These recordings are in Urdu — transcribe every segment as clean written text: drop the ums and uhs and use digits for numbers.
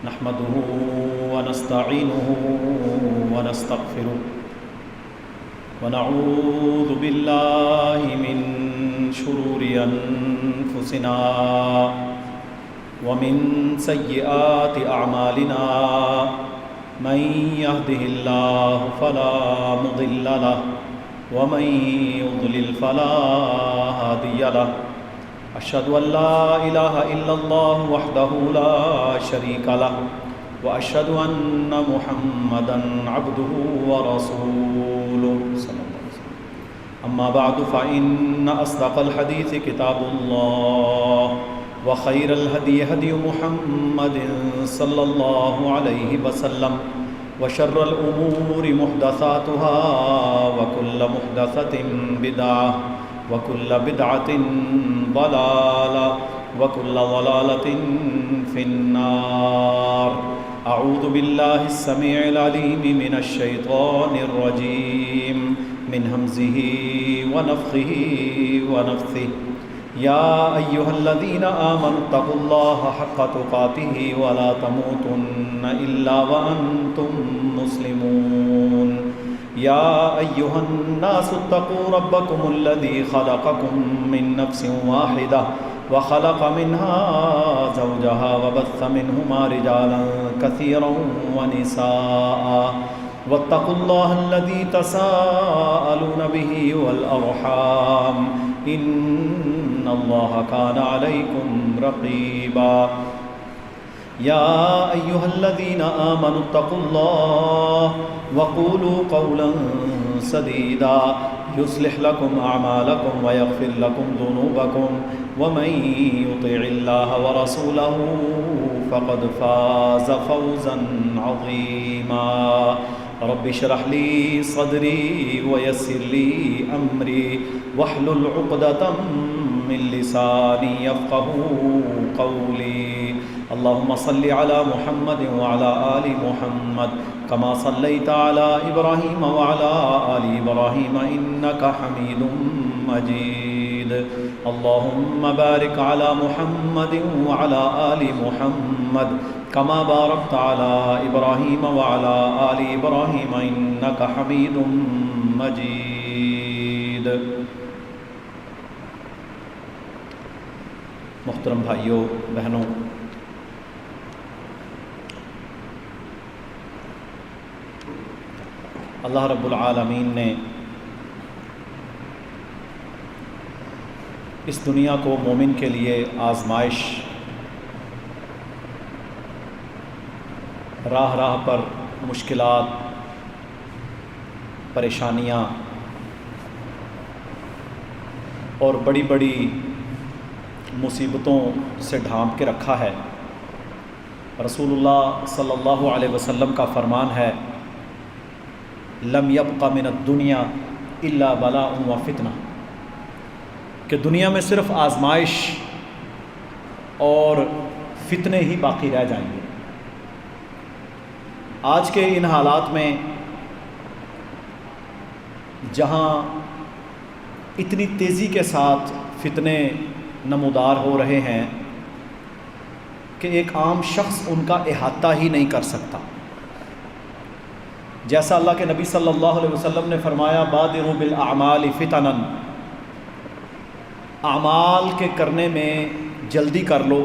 نحمده ونستعينه ونستغفره ونعوذ بالله من شرور أنفسنا ومن سيئات أعمالنا من يهده الله فلا مضل له ومن يضلل فلا هادي له أشهد أن لا إله إلا الله وحده لا شريك له وأشهد أن محمدا عبده ورسوله صلى الله عليه وسلم. أما بعد فإن أصدق الحديث كتاب الله وخير الهدي هدي محمد صلى الله عليه وسلم وشر الأمور محدثاتها وكل محدثة بدعة وكل بدعة ضلالة وكل ضلالة في النار. أعوذ بالله السميع العليم من الشيطان الرجيم من همزه ونفخه ونفثه. يا أيها الذين آمنوا اتقوا الله حق تقاته ولا تموتن إلا وأنتم مسلمون. يا أيها الناس اتقوا ربكم الذي خلقكم من نفس واحدة وخلق منها زوجها وبث منهما رجالا كثيرا ونساء واتقوا الله الذي تساءلون به والأرحام إن الله كان عليكم رقيبا. يا أيها الذين آمنوا اتقوا الله وقولوا قولا سديدا يصلح لكم أعمالكم ويغفر لكم ذنوبكم ومن يطع الله ورسوله فقد فاز فوزا عظيما. رب اشرح لي صدري ويسر لي أمري واحلل عقدة من لساني يفقهوا قولي. اللهم صل على محمد وعلى آل محمد كما صليت على إبراهيم وعلى آل إبراهيم إنك حميد مجيد. اللهم بارك على محمد وعلى آل محمد كما باركت على إبراهيم وعلى آل إبراهيم إنك حميد مجيد. محترم بھائیوں بہنوں، اللہ رب العالمین نے اس دنیا کو مومن کے لیے آزمائش، راہ راہ پر مشکلات، پریشانیاں اور بڑی بڑی مصیبتوں سے ڈھانپ کے رکھا ہے. رسول اللہ صلی اللہ علیہ وسلم کا فرمان ہے، لم یبق من الدنیا الا بلاء و فتنہ، کہ دنیا میں صرف آزمائش اور فتنے ہی باقی رہ جائیں گے. آج کے ان حالات میں جہاں اتنی تیزی کے ساتھ فتنے نمودار ہو رہے ہیں کہ ایک عام شخص ان کا احاطہ ہی نہیں کر سکتا. جیسا اللہ کے نبی صلی اللہ علیہ وسلم نے فرمایا، بادروا بالاعمال فتنا، اعمال کے کرنے میں جلدی کر لو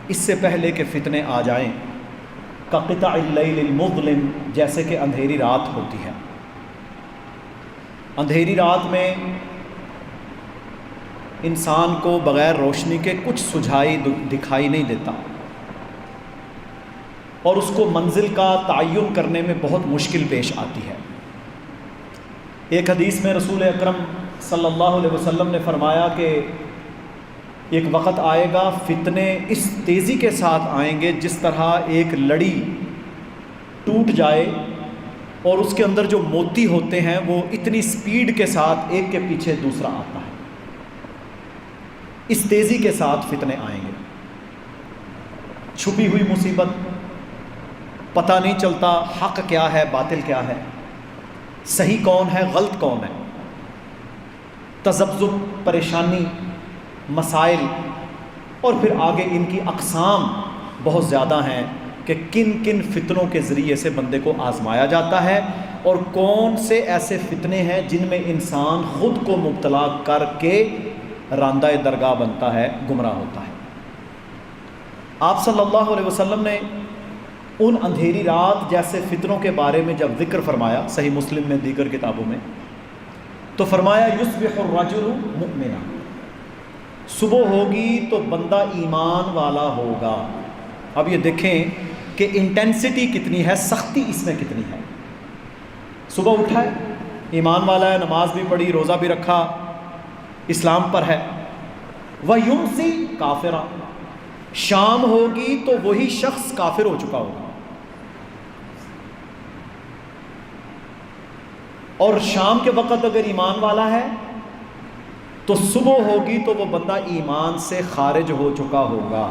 اس سے پہلے کہ فتنے آ جائیں. کقطع اللیل المظلم، جیسے کہ اندھیری رات ہوتی ہے. اندھیری رات میں انسان کو بغیر روشنی کے کچھ سجھائی دکھائی نہیں دیتا اور اس کو منزل کا تعین کرنے میں بہت مشکل پیش آتی ہے. ایک حدیث میں رسول اکرم صلی اللہ علیہ وسلم نے فرمایا کہ ایک وقت آئے گا فتنے اس تیزی کے ساتھ آئیں گے جس طرح ایک لڑی ٹوٹ جائے اور اس کے اندر جو موتی ہوتے ہیں وہ اتنی سپیڈ کے ساتھ ایک کے پیچھے دوسرا آتا ہے. اس تیزی کے ساتھ فتنے آئیں گے. چھپی ہوئی مصیبت، پتہ نہیں چلتا حق کیا ہے باطل کیا ہے، صحیح کون ہے غلط کون ہے. تذبذب، پریشانی، مسائل اور پھر آگے ان کی اقسام بہت زیادہ ہیں کہ کن کن فتنوں کے ذریعے سے بندے کو آزمایا جاتا ہے، اور کون سے ایسے فتنے ہیں جن میں انسان خود کو مبتلا کر کے راندہ درگاہ بنتا ہے، گمراہ ہوتا ہے۔ آپ صلی اللہ علیہ وسلم نے ان اندھیری رات جیسے فتنوں کے بارے میں جب ذکر فرمایا صحیح مسلم میں دیگر کتابوں میں، تو فرمایا یصبح الرجل مؤمنا، صبح ہوگی تو بندہ ایمان والا ہوگا۔ اب یہ دیکھیں کہ انٹینسٹی کتنی ہے، سختی اس میں کتنی ہے۔ صبح اٹھا ہے، ایمان والا ہے، نماز بھی پڑھی، روزہ بھی رکھا، اسلام پر ہے۔ وَيُمْسِي کافرا، شام ہوگی تو وہی شخص کافر ہو چکا ہوگا۔ اور شام کے وقت اگر ایمان والا ہے تو صبح ہوگی تو وہ بندہ ایمان سے خارج ہو چکا ہوگا۔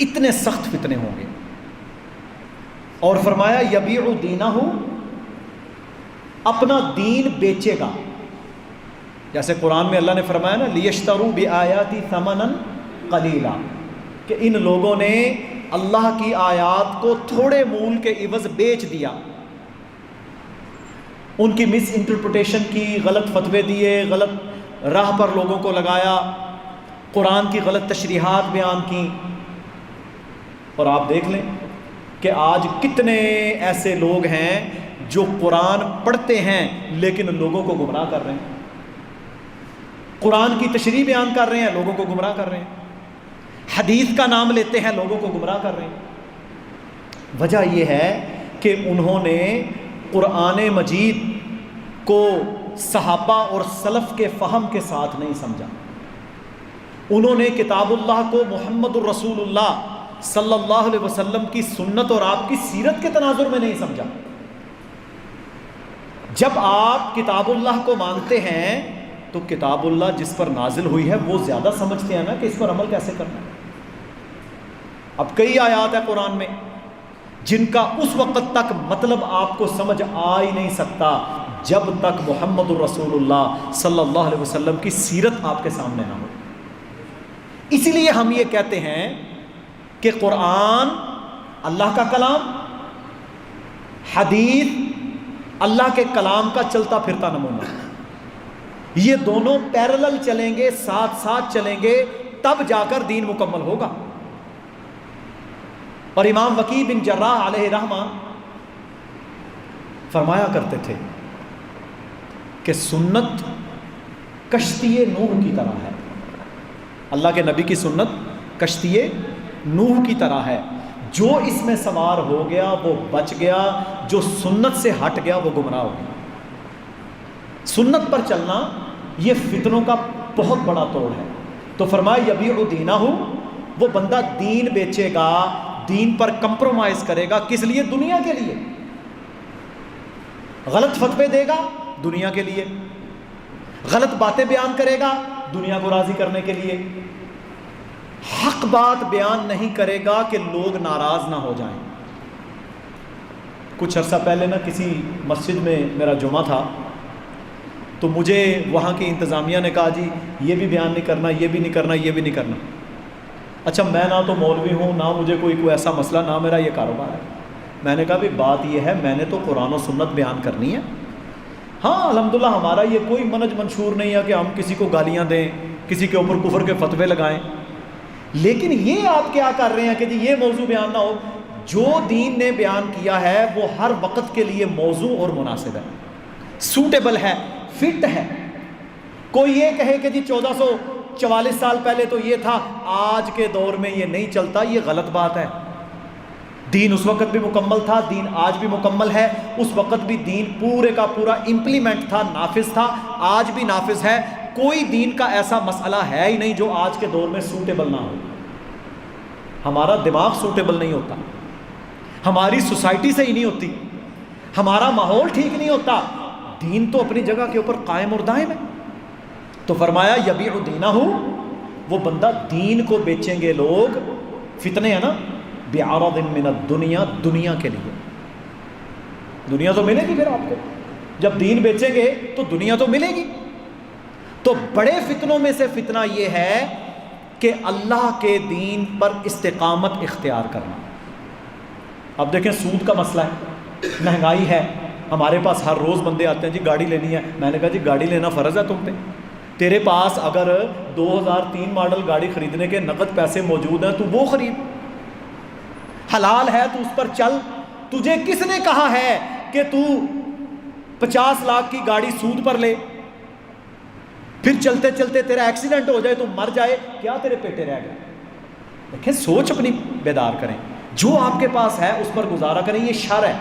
اتنے سخت فتنے ہوں گے۔ اور فرمایا یبیع دینہ، اپنا دین بیچے گا، جیسے قرآن میں اللہ نے فرمایا نا لیشتروا بآیاتی ثمنا قلیلا، کہ ان لوگوں نے اللہ کی آیات کو تھوڑے مول کے عوض بیچ دیا، ان کی مس انٹرپریٹیشن کی، غلط فتوے دیے، غلط راہ پر لوگوں کو لگایا، قرآن کی غلط تشریحات بیان کی۔ اور آپ دیکھ لیں کہ آج کتنے ایسے لوگ ہیں جو قرآن پڑھتے ہیں لیکن لوگوں کو گمراہ کر رہے ہیں، قرآن کی تشریح بیان کر رہے ہیں، لوگوں کو گمراہ کر رہے ہیں، حدیث کا نام لیتے ہیں، لوگوں کو گمراہ کر رہے ہیں۔ وجہ یہ ہے کہ انہوں نے قرآن مجید کو صحابہ اور سلف کے فہم کے ساتھ نہیں سمجھا، انہوں نے کتاب اللہ کو محمد الرسول اللہ صلی اللہ علیہ وسلم کی سنت اور آپ کی سیرت کے تناظر میں نہیں سمجھا۔ جب آپ کتاب اللہ کو مانتے ہیں تو کتاب اللہ جس پر نازل ہوئی ہے وہ زیادہ سمجھتے ہیں نا کہ اس پر عمل کیسے کرنا ہے۔ اب کئی آیات ہیں قرآن میں جن کا اس وقت تک مطلب آپ کو سمجھ آ ہی نہیں سکتا جب تک محمد الرسول اللہ صلی اللہ علیہ وسلم کی سیرت آپ کے سامنے نہ ہو۔ اسی لیے ہم یہ کہتے ہیں کہ قرآن اللہ کا کلام، حدیث اللہ کے کلام کا چلتا پھرتا نمونہ، یہ دونوں پیرلل چلیں گے، ساتھ ساتھ چلیں گے، تب جا کر دین مکمل ہوگا۔ اور امام وکیع بن جراح علیہ رحمہ فرمایا کرتے تھے کہ سنت کشتی نوح کی طرح ہے، اللہ کے نبی کی سنت کشتی نوح کی طرح ہے، جو اس میں سوار ہو گیا وہ بچ گیا، جو سنت سے ہٹ گیا وہ گمراہ ہو گیا۔ سنت پر چلنا یہ فتنوں کا بہت بڑا توڑ ہے۔ تو فرمایا یبیع دینہ، وہ بندہ دین بیچے گا، دین پر کمپرومائز کرے گا، کس لیے؟ دنیا کے لیے۔ غلط فتوے دے گا دنیا کے لیے، غلط باتیں بیان کرے گا دنیا کو راضی کرنے کے لیے، حق بات بیان نہیں کرے گا کہ لوگ ناراض نہ ہو جائیں۔ کچھ عرصہ پہلے نا کسی مسجد میں میرا جمعہ تھا، تو مجھے وہاں کی انتظامیہ نے کہا جی یہ بھی بیان نہیں کرنا، یہ بھی نہیں کرنا، یہ بھی نہیں کرنا۔ اچھا میں نہ تو مولوی ہوں، نہ مجھے کوئی ایسا مسئلہ، نہ میرا یہ کاروبار ہے۔ میں نے کہا بھی بات یہ ہے میں نے تو قرآن و سنت بیان کرنی ہے۔ ہاں الحمدللہ ہمارا یہ کوئی منج منشور نہیں ہے کہ ہم کسی کو گالیاں دیں، کسی کے اوپر کفر کے فتوے لگائیں، لیکن یہ آپ کیا کر رہے ہیں کہ جی یہ موضوع بیان نہ ہو۔ جو دین نے بیان کیا ہے وہ ہر وقت کے لیے موضوع اور مناسب ہے، سوٹیبل ہے، فٹ ہے۔ کوئی یہ کہے کہ جی 1444 سال پہلے تو یہ تھا، آج کے دور میں یہ نہیں چلتا، یہ غلط بات ہے۔ دین اس وقت بھی مکمل تھا، دین آج بھی مکمل ہے، اس وقت بھی دین پورے کا پورا امپلیمنٹ تھا، نافذ تھا، آج بھی نافذ ہے۔ کوئی دین کا ایسا مسئلہ ہے ہی نہیں جو آج کے دور میں سوٹیبل نہ ہو۔ ہمارا دماغ سوٹیبل نہیں ہوتا، ہماری سوسائٹی صحیح نہیں ہوتی، ہمارا ماحول ٹھیک نہیں ہوتا، دین تو اپنی جگہ کے اوپر قائم اور دائم ہے۔ تو فرمایا یبیع دینہ، وہ بندہ دین کو بیچیں گے لوگ، فتنے ہیں نا، بعرض من الدنیا، دنیا کے لیے۔ دنیا تو ملے گی پھر آپ کو، جب دین بیچیں گے تو دنیا تو ملے گی۔ تو بڑے فتنوں میں سے فتنہ یہ ہے کہ اللہ کے دین پر استقامت اختیار کرنا. اب دیکھیں سود کا مسئلہ ہے، مہنگائی ہے، ہمارے پاس ہر روز بندے آتے ہیں جی گاڑی لینی ہے. میں نے کہا جی گاڑی لینا فرض ہے تم پہ. تیرے پاس اگر 2003 ماڈل گاڑی خریدنے کے نقد پیسے موجود ہیں تو وہ خرید، حلال ہے تو اس پر چل. تجھے کس نے کہا ہے کہ تو 50 لاکھ کی گاڑی سود پر لے، پھر چلتے چلتے تیرا ایکسیڈنٹ ہو جائے تو مر جائے، کیا تیرے پیٹے رہ گئے؟ دیکھیں سوچ اپنی بیدار کریں، جو آپ کے پاس ہے اس پر گزارا کریں. یہ شر ہے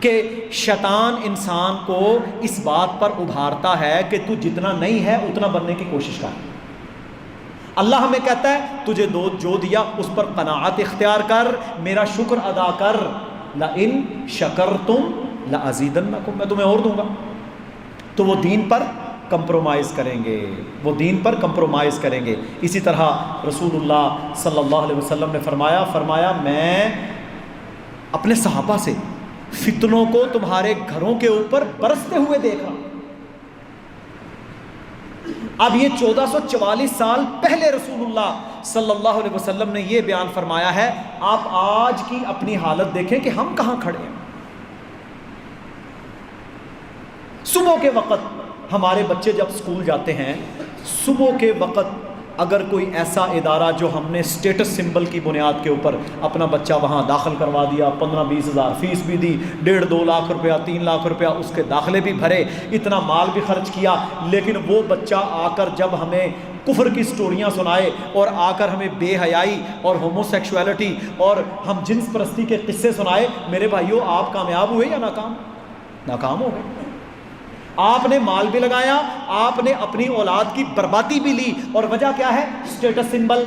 کہ شیطان انسان کو اس بات پر ابھارتا ہے کہ تو جتنا نہیں ہے اتنا بننے کی کوشش کر. اللہ ہمیں کہتا ہے تجھے جو دیا اس پر قناعت اختیار کر، میرا شکر ادا کر. لئن شکرتم لازیدنکم، میں تمہیں اور دوں گا. تو وہ دین پر کمپرومائز کریں گے، وہ دین پر کمپرومائز کریں گے. اسی طرح رسول اللہ صلی اللہ علیہ وسلم نے فرمایا میں اپنے صحابہ سے فتنوں کو تمہارے گھروں کے اوپر برستے ہوئے دیکھ رہا ہوں. اب یہ 1444 سال پہلے رسول اللہ صلی اللہ علیہ وسلم نے یہ بیان فرمایا ہے. آپ آج کی اپنی حالت دیکھیں کہ ہم کہاں کھڑے ہیں. صبح کے وقت ہمارے بچے جب اسکول جاتے ہیں، صبح کے وقت اگر کوئی ایسا ادارہ جو ہم نے اسٹیٹس سمبل کی بنیاد کے اوپر اپنا بچہ وہاں داخل کروا دیا، 15-20 ہزار فیس بھی دی، 1.5-2 لاکھ روپیہ 3 لاکھ روپیہ اس کے داخلے بھی بھرے، اتنا مال بھی خرچ کیا، لیکن وہ بچہ آ کر جب ہمیں کفر کی سٹوریاں سنائے اور آ کر ہمیں بے حیائی اور ہومو سیکشویلٹی اور ہم جنس پرستی کے قصے سنائے، میرے بھائیوں آپ کامیاب ہوئے یا ناکام ہو گئے. آپ نے مال بھی لگایا، آپ نے اپنی اولاد کی بربادی بھی لی، اور وجہ کیا ہے؟ سٹیٹس سمبل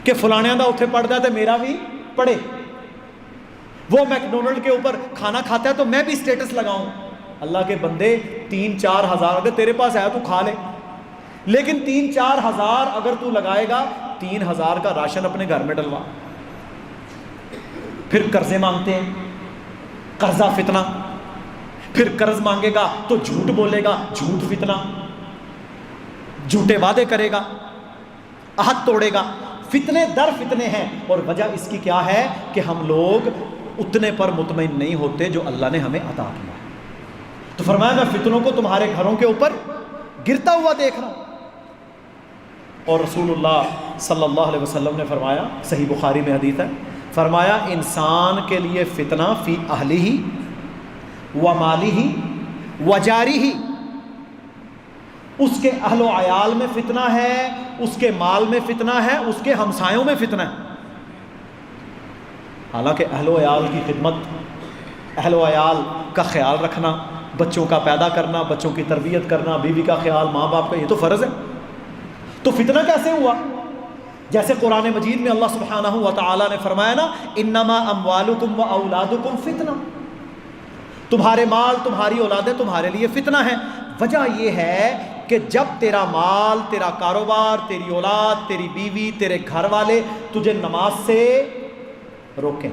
کہ فلانیاں دا اتھے پڑھ جاتا ہے میرا بھی پڑھے، وہ میکڈونلڈ کے اوپر کھانا کھاتا ہے تو میں بھی سٹیٹس لگاؤں. اللہ کے بندے 3-4 ہزار اگر تیرے پاس ہے تو کھا لے، لیکن 3-4 ہزار اگر تو لگائے گا 3 ہزار کا راشن اپنے گھر میں ڈلوا. پھر قرضے مانگتے ہیں، قرضہ فتنہ، پھر قرض مانگے گا تو جھوٹ بولے گا، جھوٹ فتنہ، جھوٹے وعدے کرے گا، عہد توڑے گا. فتنے در فتنے ہیں، اور وجہ اس کی کیا ہے کہ ہم لوگ اتنے پر مطمئن نہیں ہوتے جو اللہ نے ہمیں عطا کیا. تو فرمایا میں فتنوں کو تمہارے گھروں کے اوپر گرتا ہوا دیکھ رہا ہوں. اور رسول اللہ صلی اللہ علیہ وسلم نے فرمایا، صحیح بخاری میں حدیث ہے، فرمایا انسان کے لیے فتنہ فی اہلہ و مالہ و جارہ، اس کے اہل و عیال میں فتنہ ہے، اس کے مال میں فتنہ ہے، اس کے ہمسایوں میں فتنہ ہے. حالانکہ اہل و عیال کی خدمت، اہل و عیال کا خیال رکھنا، بچوں کا پیدا کرنا، بچوں کی تربیت کرنا، بیوی کا خیال، ماں باپ کا، یہ تو فرض ہے. تو فتنہ کیسے ہوا؟ جیسے قرآن مجید میں اللہ سبحانہ و تعالی نے فرمایا نا، انما اموالکم و اولادکم فتنہ، تمہارے مال، تمہاری اولادیں تمہارے لیے فتنہ ہیں. وجہ یہ ہے کہ جب تیرا مال، تیرا کاروبار، تیری اولاد، تیری بیوی، تیرے گھر والے تجھے نماز سے روکیں،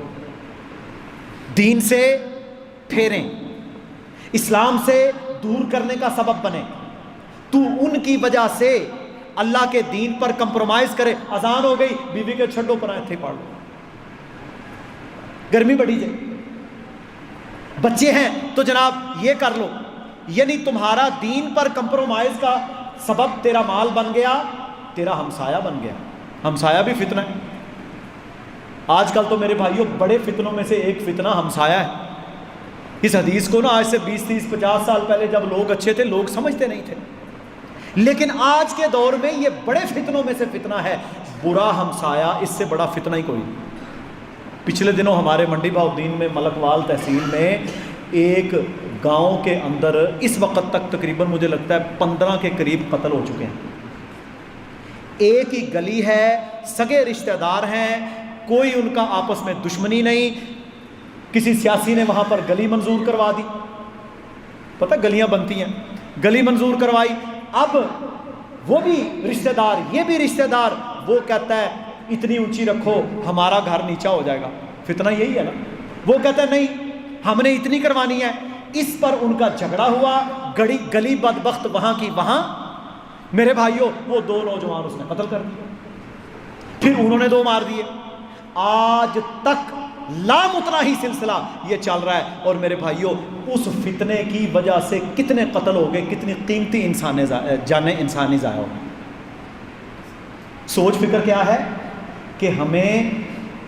دین سے پھیریں، اسلام سے دور کرنے کا سبب بنے، تو ان کی وجہ سے اللہ کے دین پر کمپرومائز کرے. اذان ہو گئی، بیوی کے چھڈو پر ایتھے پڑھ لو، گرمی بڑی جائے، بچے ہیں تو جناب یہ کر لو. یعنی تمہارا دین پر کمپرومائز کا سبب تیرا مال بن گیا، تیرا ہمسایہ بن گیا. ہمسایہ بھی فتنہ ہے. آج کل تو میرے بھائیوں بڑے فتنوں میں سے ایک فتنہ ہمسایہ ہے. اس حدیث کو نا آج سے 20-30-50 سال پہلے جب لوگ اچھے تھے لوگ سمجھتے نہیں تھے، لیکن آج کے دور میں یہ بڑے فتنوں میں سے فتنہ ہے. برا ہمسایہ، اس سے بڑا فتنہ ہی کوئی نہیں. پچھلے دنوں ہمارے منڈی بہاؤالدین میں ملکوال تحصیل میں ایک گاؤں کے اندر اس وقت تک تقریباً مجھے لگتا ہے 15 کے قریب قتل ہو چکے ہیں. ایک ہی گلی ہے، سگے رشتہ دار ہیں، کوئی ان کا آپس میں دشمنی نہیں. کسی سیاسی نے وہاں پر گلی منظور کروا دی، پتہ گلیاں بنتی ہیں، گلی منظور کروائی. اب وہ بھی رشتہ دار، یہ بھی رشتہ دار، وہ کہتا ہے اتنی اونچی رکھو ہمارا گھر نیچا ہو جائے گا. فتنہ یہی ہے نا. وہ کہتا ہے نہیں ہم نے اتنی کروانی ہے. اس پر ان کا جھگڑا ہوا، گلی بدبخت وہاں کی وہاں میرے بھائیوں وہ 2 نوجوان اس نے قتل کر دیے، پھر انہوں نے 2 مار دیے، آج تک لامتناہی سلسلہ یہ چل رہا ہے۔ اور میرے بھائیوں اس فتنے کی وجہ سے کتنے قتل ہو گئے، کتنی قیمتی جانیں انسانی ضائع ہو گئی۔ سوچ فکر کیا ہے کہ ہمیں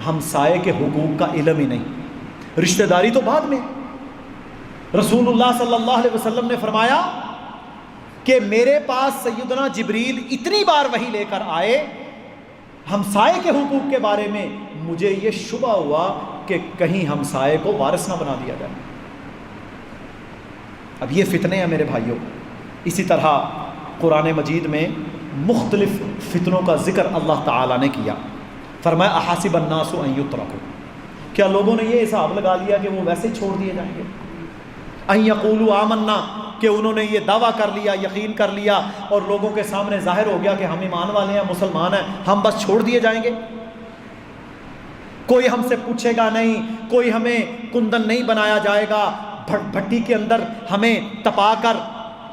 ہمسائے کے حقوق کا علم ہی نہیں، رشتہ داری تو بعد میں۔ رسول اللہ صلی اللہ علیہ وسلم نے فرمایا کہ میرے پاس سیدنا جبریل اتنی بار وحی لے کر آئے ہمسائے کے حقوق کے بارے میں، مجھے یہ شبہ ہوا کہ کہیں ہمسائے کو وارث نہ بنا دیا جائے۔ اب یہ فتنے ہیں میرے بھائیوں۔ اسی طرح قرآن مجید میں مختلف فتنوں کا ذکر اللہ تعالیٰ نے کیا۔ فرمایا احاسب الناس ان یترکوا، کیا لوگوں نے یہ حساب لگا لیا کہ وہ ویسے چھوڑ دیے جائیں گے؟ ان یقولوا آمنا، کہ انہوں نے یہ دعویٰ کر لیا، یقین کر لیا اور لوگوں کے سامنے ظاہر ہو گیا کہ ہم ایمان والے ہیں، مسلمان ہیں، ہم بس چھوڑ دیے جائیں گے؟ کوئی ہم سے پوچھے گا نہیں، کوئی ہمیں کندن نہیں بنایا جائے گا، بھٹی کے اندر ہمیں تپا کر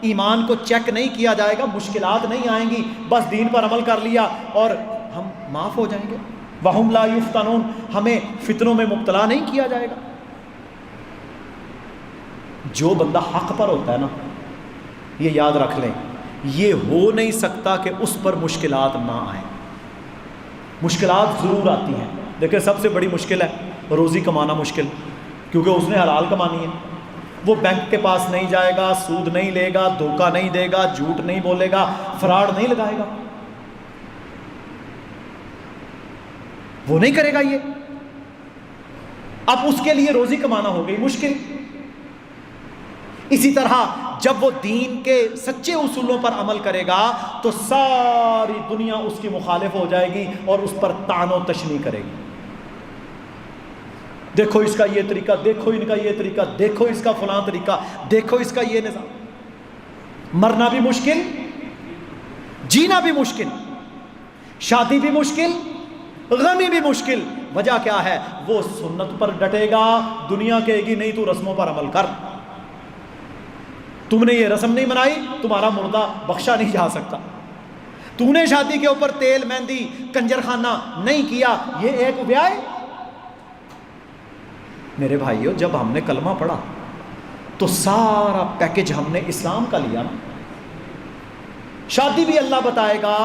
ایمان کو چیک نہیں کیا جائے گا، مشکلات نہیں آئیں گی، بس دین پر عمل کر لیا اور ہم معاف ہو جائیں گے۔ وَهُمْ لَا يُفْتَنُونَ، ہمیں فتنوں میں مبتلا نہیں کیا جائے گا۔ جو بندہ حق پر ہوتا ہے نا، یہ یاد رکھ لیں، یہ ہو نہیں سکتا کہ اس پر مشکلات نہ آئیں۔ مشکلات ضرور آتی ہیں، دیکھیں سب سے بڑی مشکل ہے روزی کمانا مشکل، کیونکہ اس نے حلال کمانی ہے۔ وہ بینک کے پاس نہیں جائے گا، سود نہیں لے گا، دھوکہ نہیں دے گا، جھوٹ نہیں بولے گا، فراڈ نہیں لگائے گا، وہ نہیں کرے گا یہ۔ اب اس کے لیے روزی کمانا ہو گئی مشکل۔ اسی طرح جب وہ دین کے سچے اصولوں پر عمل کرے گا تو ساری دنیا اس کی مخالف ہو جائے گی اور اس پر طعن و تشنیع کرے گی۔ دیکھو اس کا یہ طریقہ، دیکھو ان کا یہ طریقہ، دیکھو اس کا فلاں طریقہ، دیکھو اس کا یہ نظام۔ مرنا بھی مشکل، جینا بھی مشکل، شادی بھی مشکل، غمی بھی مشکل۔ وجہ کیا ہے؟ وہ سنت پر ڈٹے گا، دنیا کہے گی نہیں تو رسموں پر عمل کر، تم نے یہ رسم نہیں منائی، تمہارا مردہ بخشا نہیں جا سکتا، تم نے شادی کے اوپر تیل مہندی کنجر خانہ نہیں کیا، یہ ایک بیائے۔ میرے بھائیوں جب ہم نے کلمہ پڑھا تو سارا پیکج ہم نے اسلام کا لیا نا۔ شادی بھی اللہ بتائے گا،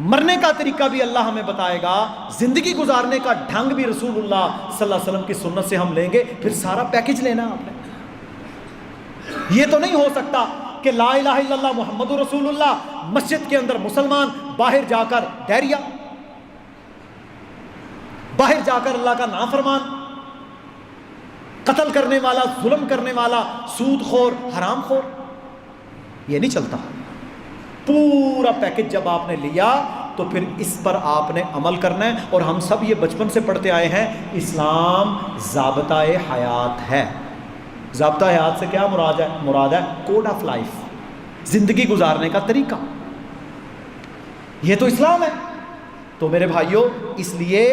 مرنے کا طریقہ بھی اللہ ہمیں بتائے گا، زندگی گزارنے کا ڈھنگ بھی رسول اللہ صلی اللہ علیہ وسلم کی سنت سے ہم لیں گے، پھر سارا پیکج لینا آپ نے۔ یہ تو نہیں ہو سکتا کہ لا الہ الا اللہ محمد رسول اللہ، مسجد کے اندر مسلمان، باہر جا کر ڈیریا، باہر جا کر اللہ کا نافرمان، قتل کرنے والا، ظلم کرنے والا، سود خور، حرام خور، یہ نہیں چلتا۔ پورا پیکج جب آپ نے لیا تو پھر اس پر آپ نے عمل کرنا ہے۔ اور ہم سب یہ بچپن سے پڑھتے آئے ہیں، اسلام ضابطہ حیات ہے۔ ضابطہ حیات سے کیا مراد ہے؟ کوڈ آف لائف، زندگی گزارنے کا طریقہ، یہ تو اسلام ہے۔ تو میرے بھائیوں اس لیے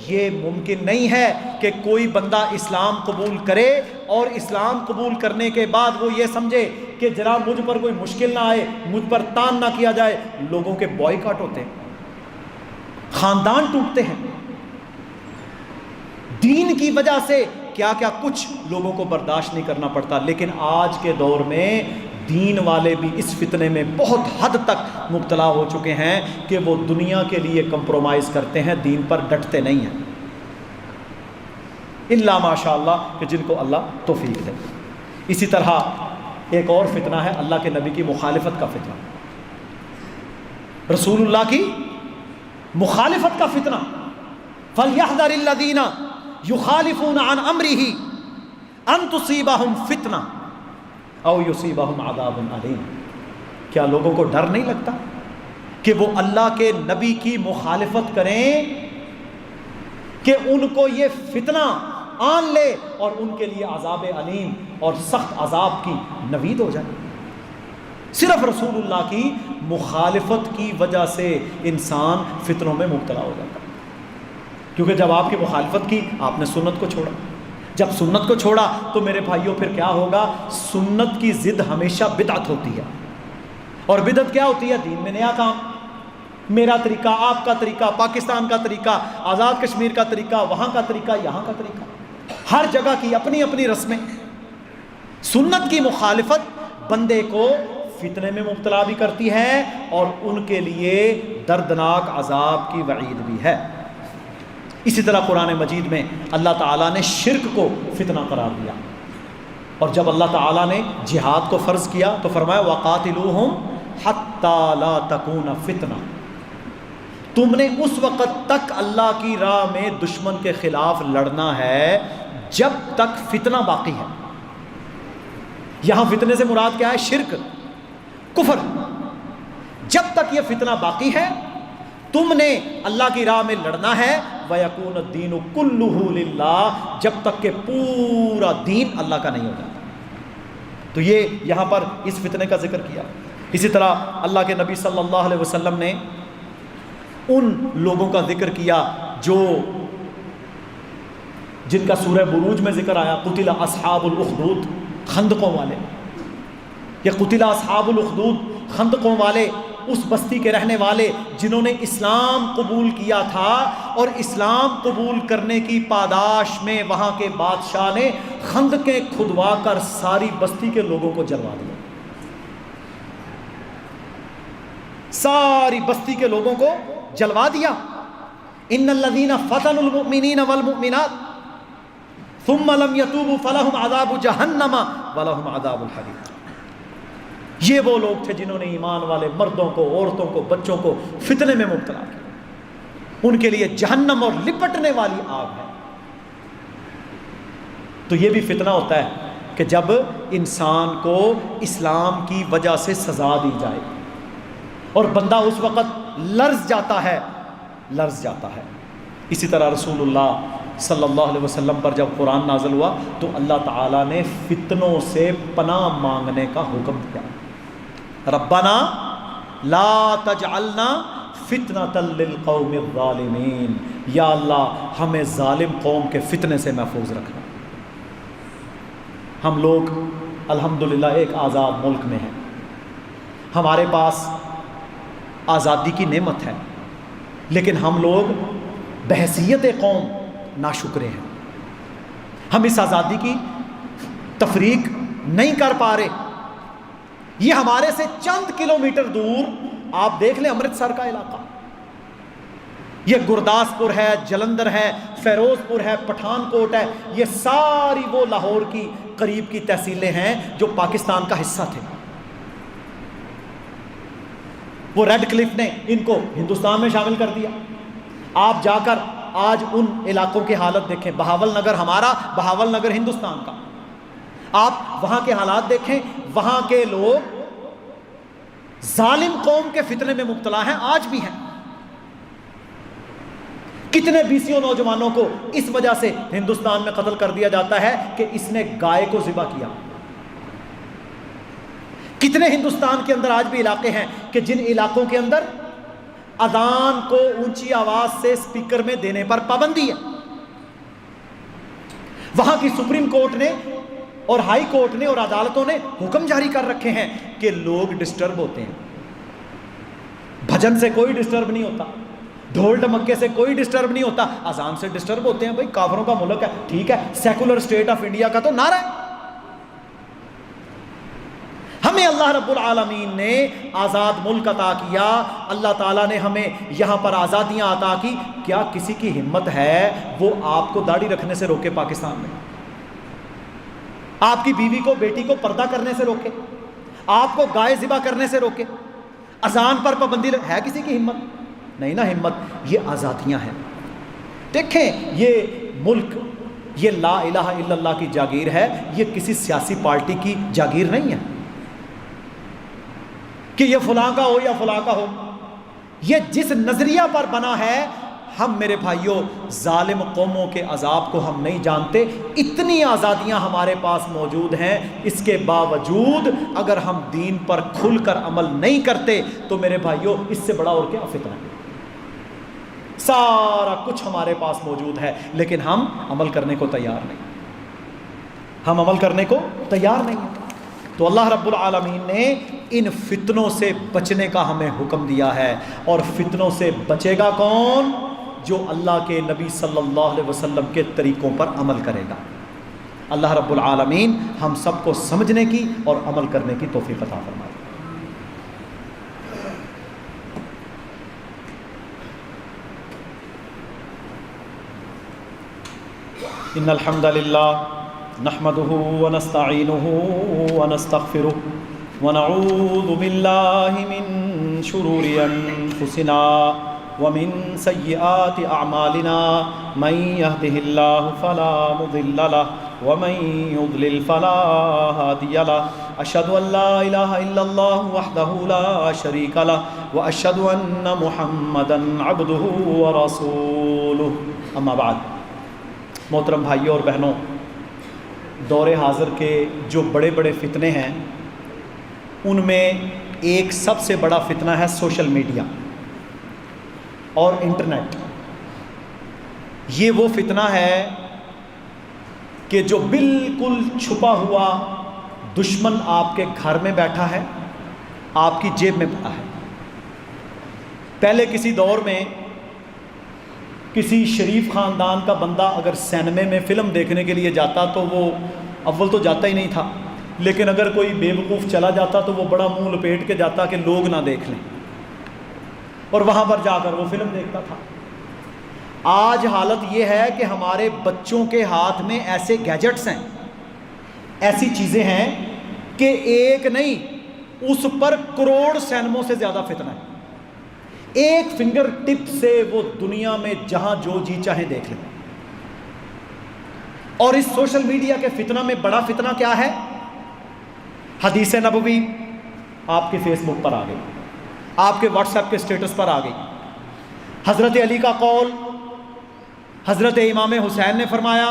یہ ممکن نہیں ہے کہ کوئی بندہ اسلام قبول کرے اور اسلام قبول کرنے کے بعد وہ یہ سمجھے کہ جناب مجھ پر کوئی مشکل نہ آئے، مجھ پر تان نہ کیا جائے۔ لوگوں کے بائیکاٹ ہوتے ہیں، خاندان ٹوٹتے ہیں، دین کی وجہ سے کیا کیا کچھ لوگوں کو برداشت نہیں کرنا پڑتا۔ لیکن آج کے دور میں دین والے بھی اس فتنے میں بہت حد تک مبتلا ہو چکے ہیں کہ وہ دنیا کے لیے کمپرومائز کرتے ہیں، دین پر ڈٹتے نہیں ہیں، الا ماشاء اللہ کہ جن کو اللہ توفیق دے۔ اسی طرح ایک اور فتنہ ہے اللہ کے نبی کی مخالفت کا فتنہ، رسول اللہ کی مخالفت کا فتنہ۔ فَلْيَحْذَرِ الَّذِينَ يُخَالِفُونَ عَنْ أَمْرِهِ أَن تُصِيبَهُمْ فِتْنَةٌ او یصیبہم عذاب علیم۔ کیا لوگوں کو ڈر نہیں لگتا کہ وہ اللہ کے نبی کی مخالفت کریں کہ ان کو یہ فتنہ آن لے اور ان کے لیے عذاب علیم اور سخت عذاب کی نوید ہو جائے؟ صرف رسول اللہ کی مخالفت کی وجہ سے انسان فتنوں میں مبتلا ہو جاتا، کیونکہ جب آپ کی مخالفت کی آپ نے سنت کو چھوڑا، جب سنت کو چھوڑا تو میرے بھائیوں پھر کیا ہوگا؟ سنت کی ضد ہمیشہ بدعت ہوتی ہے، اور بدعت کیا ہوتی ہے؟ دین میں نیا کام، میرا طریقہ، آپ کا طریقہ، پاکستان کا طریقہ، آزاد کشمیر کا طریقہ، وہاں کا طریقہ، یہاں کا طریقہ، ہر جگہ کی اپنی اپنی رسمیں۔ سنت کی مخالفت بندے کو فتنے میں مبتلا بھی کرتی ہے اور ان کے لیے دردناک عذاب کی وعید بھی ہے۔ اسی طرح قرآن مجید میں اللہ تعالیٰ نے شرک کو فتنہ قرار دیا، اور جب اللہ تعالیٰ نے جہاد کو فرض کیا تو فرمایا وَقَاتِلُوهُمْ حَتَّى لَا تَكُونَ فِتْنَةٌ، تم نے اس وقت تک اللہ کی راہ میں دشمن کے خلاف لڑنا ہے جب تک فتنہ باقی ہے۔ یہاں فتنے سے مراد کیا ہے؟ شرک، کفر۔ جب تک یہ فتنہ باقی ہے تم نے اللہ کی راہ میں لڑنا ہے، وَيَكُونَ الدِّينُ كُلُّهُ لِلَّهِ، جب تک کہ پورا دین اللہ کا نہیں ہو جاتا۔ تو یہ یہاں پر اس فتنے کا ذکر کیا۔ اسی طرح اللہ کے نبی صلی اللہ علیہ وسلم نے ان لوگوں کا ذکر کیا جو جن کا سورہ بروج میں ذکر آیا، قتل اصحاب الاخدود، خندقوں والے۔ یہ قتل اصحاب الاخدود، خندقوں والے، اس بستی کے رہنے والے جنہوں نے اسلام قبول کیا تھا، اور اسلام قبول کرنے کی پاداش میں وہاں کے بادشاہ نے خندقیں کھدوا کر ساری بستی کے لوگوں کو جلوا دیا، ساری بستی کے لوگوں کو جلوا دیا۔ ان الذین فتنوا المؤمنین والمؤمنات ثم لم يتوبوا فلهم عذاب جہنم ولهم عذاب الحریق۔ یہ وہ لوگ تھے جنہوں نے ایمان والے مردوں کو، عورتوں کو، بچوں کو فتنے میں مبتلا کیا، ان کے لیے جہنم اور لپٹنے والی آگ ہے۔ تو یہ بھی فتنہ ہوتا ہے کہ جب انسان کو اسلام کی وجہ سے سزا دی جائے اور بندہ اس وقت لرز جاتا ہے، لرز جاتا ہے۔ اسی طرح رسول اللہ صلی اللہ علیہ وسلم پر جب قرآن نازل ہوا تو اللہ تعالیٰ نے فتنوں سے پناہ مانگنے کا حکم دیا، ربنا لا تجعلنا فتنۃ للقوم الظالمین، یا اللہ ہمیں ظالم قوم کے فتنے سے محفوظ رکھنا۔ ہم لوگ الحمدللہ ایک آزاد ملک میں ہیں، ہمارے پاس آزادی کی نعمت ہے، لیکن ہم لوگ بحیثیت قوم ناشکرے ہیں۔ ہم اس آزادی کی تفریق نہیں کر پا رہے۔ یہ ہمارے سے چند کلومیٹر دور آپ دیکھ لیں امرتسر کا علاقہ، یہ گرداسپور ہے، جلندھر ہے، فیروز پور ہے، پٹھان کوٹ ہے، یہ ساری وہ لاہور کی قریب کی تحصیلیں ہیں جو پاکستان کا حصہ تھے۔ وہ ریڈ کلف نے ان کو ہندوستان میں شامل کر دیا۔ آپ جا کر آج ان علاقوں کی حالت دیکھیں، بہاول نگر ہمارا، بہاول نگر ہندوستان کا، آپ وہاں کے حالات دیکھیں، وہاں کے لوگ ظالم قوم کے فتنے میں مبتلا ہیں، آج بھی ہیں۔ کتنے بیسیوں نوجوانوں کو اس وجہ سے ہندوستان میں قتل کر دیا جاتا ہے کہ اس نے گائے کو ذبح کیا۔ کتنے ہندوستان کے اندر آج بھی علاقے ہیں کہ جن علاقوں کے اندر اذان کو اونچی آواز سے اسپیکر میں دینے پر پابندی ہے۔ وہاں کی سپریم کورٹ نے اور ہائی کورٹ نے اور عدالتوں نے حکم جاری کر رکھے ہیں کہ لوگ ڈسٹرب ہوتے ہیں، بھجن سے کوئی ڈسٹرب نہیں ہوتا، ڈھول ڈمکے سے کوئی ڈسٹرب نہیں ہوتا، اذان سے ڈسٹرب ہوتے ہیں۔ بھائی کافروں کا ملک ہے، ٹھیک ہے، سیکولر اسٹیٹ آف انڈیا کا تو نعرہ ہے۔ ہمیں اللہ رب العالمین نے آزاد ملک عطا کیا، اللہ تعالیٰ نے ہمیں یہاں پر آزادیاں عطا کی۔ کیا کسی کی ہمت ہے وہ آپ کو داڑھی رکھنے سے روکے پاکستان میں؟ آپ کی بیوی کو، بیٹی کو پردہ کرنے سے روکے؟ آپ کو گائے ذبح کرنے سے روکے؟ اذان پر پابندی ہے کسی کی ہمت؟ نہیں نا ہمت۔ یہ آزادیاں ہیں۔ دیکھیں یہ ملک، یہ لا الہ الا اللہ کی جاگیر ہے، یہ کسی سیاسی پارٹی کی جاگیر نہیں ہے کہ یہ فلاں کا ہو یا فلاں کا ہو۔ یہ جس نظریہ پر بنا ہے، ہم میرے بھائیوں ظالم قوموں کے عذاب کو ہم نہیں جانتے۔ اتنی آزادیاں ہمارے پاس موجود ہیں، اس کے باوجود اگر ہم دین پر کھل کر عمل نہیں کرتے تو میرے بھائیوں اس سے بڑا اور کیا فتنہ ہے۔ سارا کچھ ہمارے پاس موجود ہے لیکن ہم عمل کرنے کو تیار نہیں، ہم عمل کرنے کو تیار نہیں ہیں۔ تو اللہ رب العالمین نے ان فتنوں سے بچنے کا ہمیں حکم دیا ہے، اور فتنوں سے بچے گا کون؟ جو اللہ کے نبی صلی اللہ علیہ وسلم کے طریقوں پر عمل کرے گا۔ اللہ رب العالمین ہم سب کو سمجھنے کی اور عمل کرنے کی توفیق عطا فرمائے۔ ان الحمد للہ نحمده ونستعینه ونستغفره ونعوذ باللہ من شرور انفسنا ومن سیئات اعمالنا من يهده الله فلا مضل له ومن يضلل فلا هادي له اشهد ان لا اله الا الله وحده لا شريك له واشهد ان محمدا عبده ورسوله اما بعد۔ محترم بھائیوں اور بہنوں، دور حاضر کے جو بڑے بڑے فتنے ہیں ان میں ایک سب سے بڑا فتنہ ہے سوشل میڈیا اور انٹرنیٹ۔ یہ وہ فتنہ ہے کہ جو بالکل چھپا ہوا دشمن آپ کے گھر میں بیٹھا ہے، آپ کی جیب میں پڑا ہے۔ پہلے کسی دور میں کسی شریف خاندان کا بندہ اگر سینمے میں فلم دیکھنے کے لیے جاتا تو وہ اول تو جاتا ہی نہیں تھا، لیکن اگر کوئی بے وقوف چلا جاتا تو وہ بڑا منہ لپیٹ کے جاتا کہ لوگ نہ دیکھ لیں، اور وہاں پر جا کر وہ فلم دیکھتا تھا۔ آج حالت یہ ہے کہ ہمارے بچوں کے ہاتھ میں ایسے گیجٹس ہیں، ایسی چیزیں ہیں کہ ایک نہیں، اس پر کروڑ سینموں سے زیادہ فتنہ ہے۔ ایک فنگر ٹپ سے وہ دنیا میں جہاں جو جی چاہے دیکھ لیں۔ اور اس سوشل میڈیا کے فتنہ میں بڑا فتنہ کیا ہے؟ حدیث نبوی آپ کے فیس بک پر آ گئی، آپ کے واٹس ایپ کے سٹیٹس پر آ گئی۔ حضرت علی کا قول، حضرت امام حسین نے فرمایا،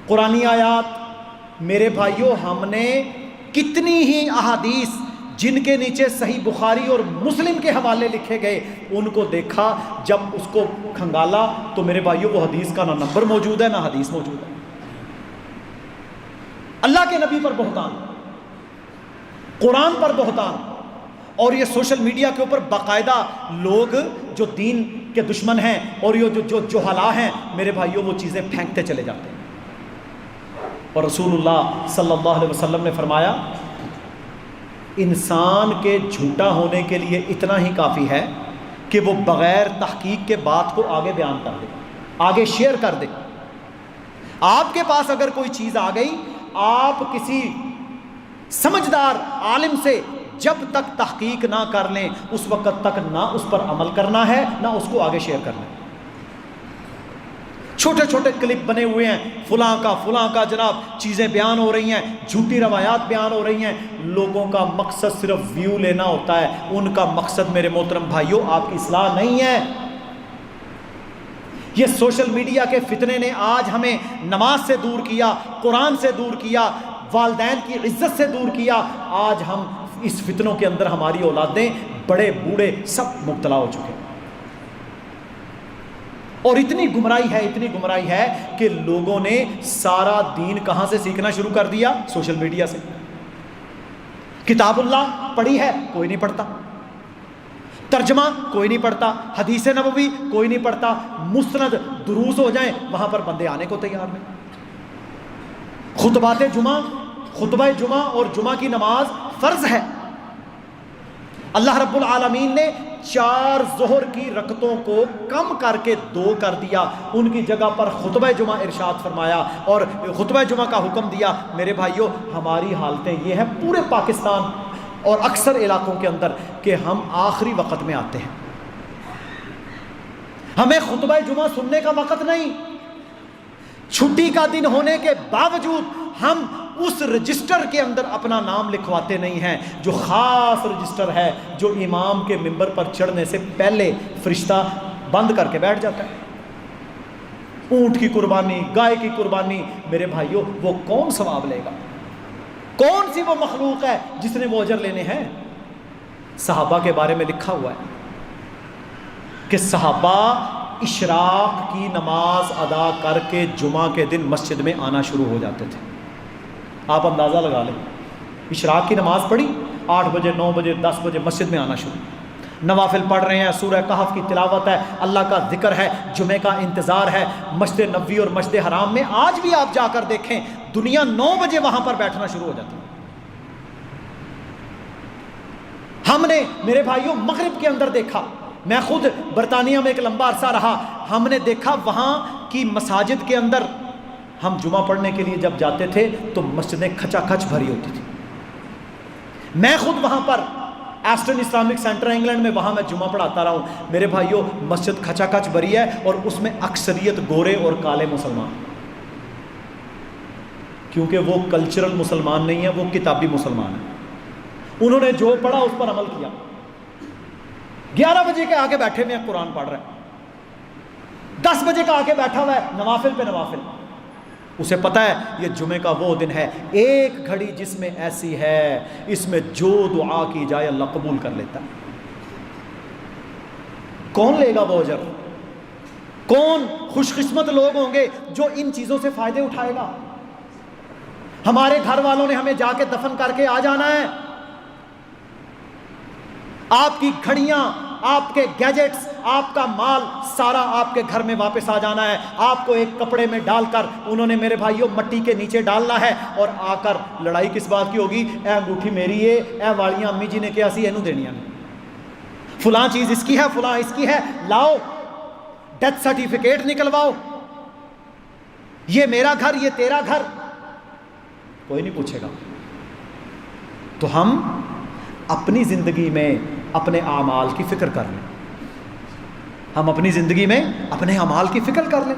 قرآنی آیات۔ میرے بھائیوں، ہم نے کتنی ہی احادیث جن کے نیچے صحیح بخاری اور مسلم کے حوالے لکھے گئے ان کو دیکھا، جب اس کو کھنگالا تو میرے بھائیوں وہ حدیث کا نہ نمبر موجود ہے نہ حدیث موجود ہے۔ اللہ کے نبی پر بہتان، قرآن پر بہتان، اور یہ سوشل میڈیا کے اوپر باقاعدہ لوگ جو دین کے دشمن ہیں اور یہ جو جہلا ہیں، میرے بھائیوں وہ چیزیں پھینکتے چلے جاتے ہیں۔ اور رسول اللہ صلی اللہ علیہ وسلم نے فرمایا، انسان کے جھوٹا ہونے کے لیے اتنا ہی کافی ہے کہ وہ بغیر تحقیق کے بات کو آگے بیان کر دے، آگے شیئر کر دے۔ آپ کے پاس اگر کوئی چیز آ گئی، آپ کسی سمجھدار عالم سے جب تک تحقیق نہ کر لیں اس وقت تک نہ اس پر عمل کرنا ہے نہ اس کو آگے شیئر کرنا ہے۔ چھوٹے چھوٹے کلپ بنے ہوئے ہیں، فلاں کا جناب چیزیں بیان ہو رہی ہیں، جھوٹی روایات بیان ہو رہی ہیں۔ لوگوں کا مقصد صرف ویو لینا ہوتا ہے، ان کا مقصد میرے محترم بھائیوں آپ کی اصلاح نہیں ہے۔ یہ سوشل میڈیا کے فتنے نے آج ہمیں نماز سے دور کیا، قرآن سے دور کیا، والدین کی عزت سے دور کیا۔ آج ہم اس فتنوں کے اندر ہماری اولادیں، بڑے بوڑھے سب مبتلا ہو چکے ہیں۔ اور اتنی گمراہی ہے کہ لوگوں نے سارا دین کہاں سے سیکھنا شروع کر دیا؟ سوشل میڈیا سے۔ کتاب اللہ پڑھی ہے، کوئی نہیں پڑھتا، ترجمہ کوئی نہیں پڑھتا، حدیث نبوی کوئی نہیں پڑھتا، مسند دروس ہو جائیں وہاں پر بندے آنے کو تیار نہیں۔ خطبہ جمعہ اور جمعہ کی نماز فرض ہے۔ اللہ رب العالمین نے 4 ظہر کی رکعتوں کو کم کر کے 2 کر دیا، ان کی جگہ پر خطبہ جمعہ ارشاد فرمایا اور خطبہ جمعہ کا حکم دیا۔ میرے بھائیوں، ہماری حالتیں یہ ہیں پورے پاکستان اور اکثر علاقوں کے اندر کہ ہم آخری وقت میں آتے ہیں، ہمیں خطبہ جمعہ سننے کا وقت نہیں، چھٹی کا دن ہونے کے باوجود ہم اس رجسٹر کے اندر اپنا نام لکھواتے نہیں ہیں، جو خاص رجسٹر ہے جو امام کے منبر پر چڑھنے سے پہلے فرشتہ بند کر کے بیٹھ جاتا ہے۔ اونٹ کی قربانی، گائے کی قربانی، میرے بھائیوں وہ کون ثواب لے گا؟ کون سی وہ مخلوق ہے جس نے وہ اجر لینے ہیں؟ صحابہ کے بارے میں لکھا ہوا ہے کہ صحابہ اشراق کی نماز ادا کر کے جمعہ کے دن مسجد میں آنا شروع ہو جاتے تھے۔ آپ اندازہ لگا لیں اشراق کی نماز پڑھی، 8 بجے 9 بجے 10 بجے مسجد میں آنا شروع، نوافل پڑھ رہے ہیں، سورہ کہف کی تلاوت ہے، اللہ کا ذکر ہے، جمعے کا انتظار ہے، مسجد نبوی اور مسجد حرام میں آج بھی آپ جا کر دیکھیں دنیا 9 بجے وہاں پر بیٹھنا شروع ہو جاتی ہے۔ ہم نے میرے بھائیوں مغرب کے اندر دیکھا، میں خود برطانیہ میں ایک لمبا عرصہ رہا، ہم نے دیکھا وہاں کی مساجد کے اندر ہم جمعہ پڑھنے کے لیے جب جاتے تھے تو مسجدیں کھچا کھچ بھری ہوتی تھی۔ میں خود وہاں پر ایسٹرن اسلامک سینٹر انگلینڈ میں، وہاں میں جمعہ پڑھاتا رہا ہوں، میرے بھائیوں مسجد کھچا کھچ بھری ہے اور اس میں اکثریت گورے اور کالے مسلمان، کیونکہ وہ کلچرل مسلمان نہیں ہیں، وہ کتابی مسلمان ہیں، انہوں نے جو پڑھا اس پر عمل کیا۔ 11 بجے کے آگے بیٹھے ہوئے قرآن پڑھ رہے ہیں، 10 بجے کا آگے بیٹھا ہوا ہے نوافل پہ نوافل، اسے پتا ہے یہ جمعے کا وہ دن ہے، ایک گھڑی جس میں ایسی ہے اس میں جو دعا کی جائے اللہ قبول کر لیتا ہے۔ کون لے گا وہ اجر؟ کون خوش قسمت لوگ ہوں گے جو ان چیزوں سے فائدے اٹھائے گا؟ ہمارے گھر والوں نے ہمیں جا کے دفن کر کے آ جانا ہے، آپ کی گھڑیاں، آپ کے گیجٹس، آپ کا مال سارا آپ کے گھر میں واپس آ جانا ہے، آپ کو ایک کپڑے میں ڈال کر انہوں نے میرے بھائیوں مٹی کے نیچے ڈالنا ہے، اور آ کر لڑائی کس بات کی ہوگی؟ اے انگوٹھی میری ہے، اے والیاں امی جی نے کیا سی اینو دینیاں نے، فلاں چیز اس کی ہے، فلاں اس کی ہے، لاؤ ڈیتھ سرٹیفکیٹ نکلواؤ، یہ میرا گھر یہ تیرا گھر، کوئی نہیں پوچھے گا۔ تو ہم اپنی زندگی میں اپنے اعمال کی فکر کر لیں، ہم اپنی زندگی میں اپنے اعمال کی فکر کر لیں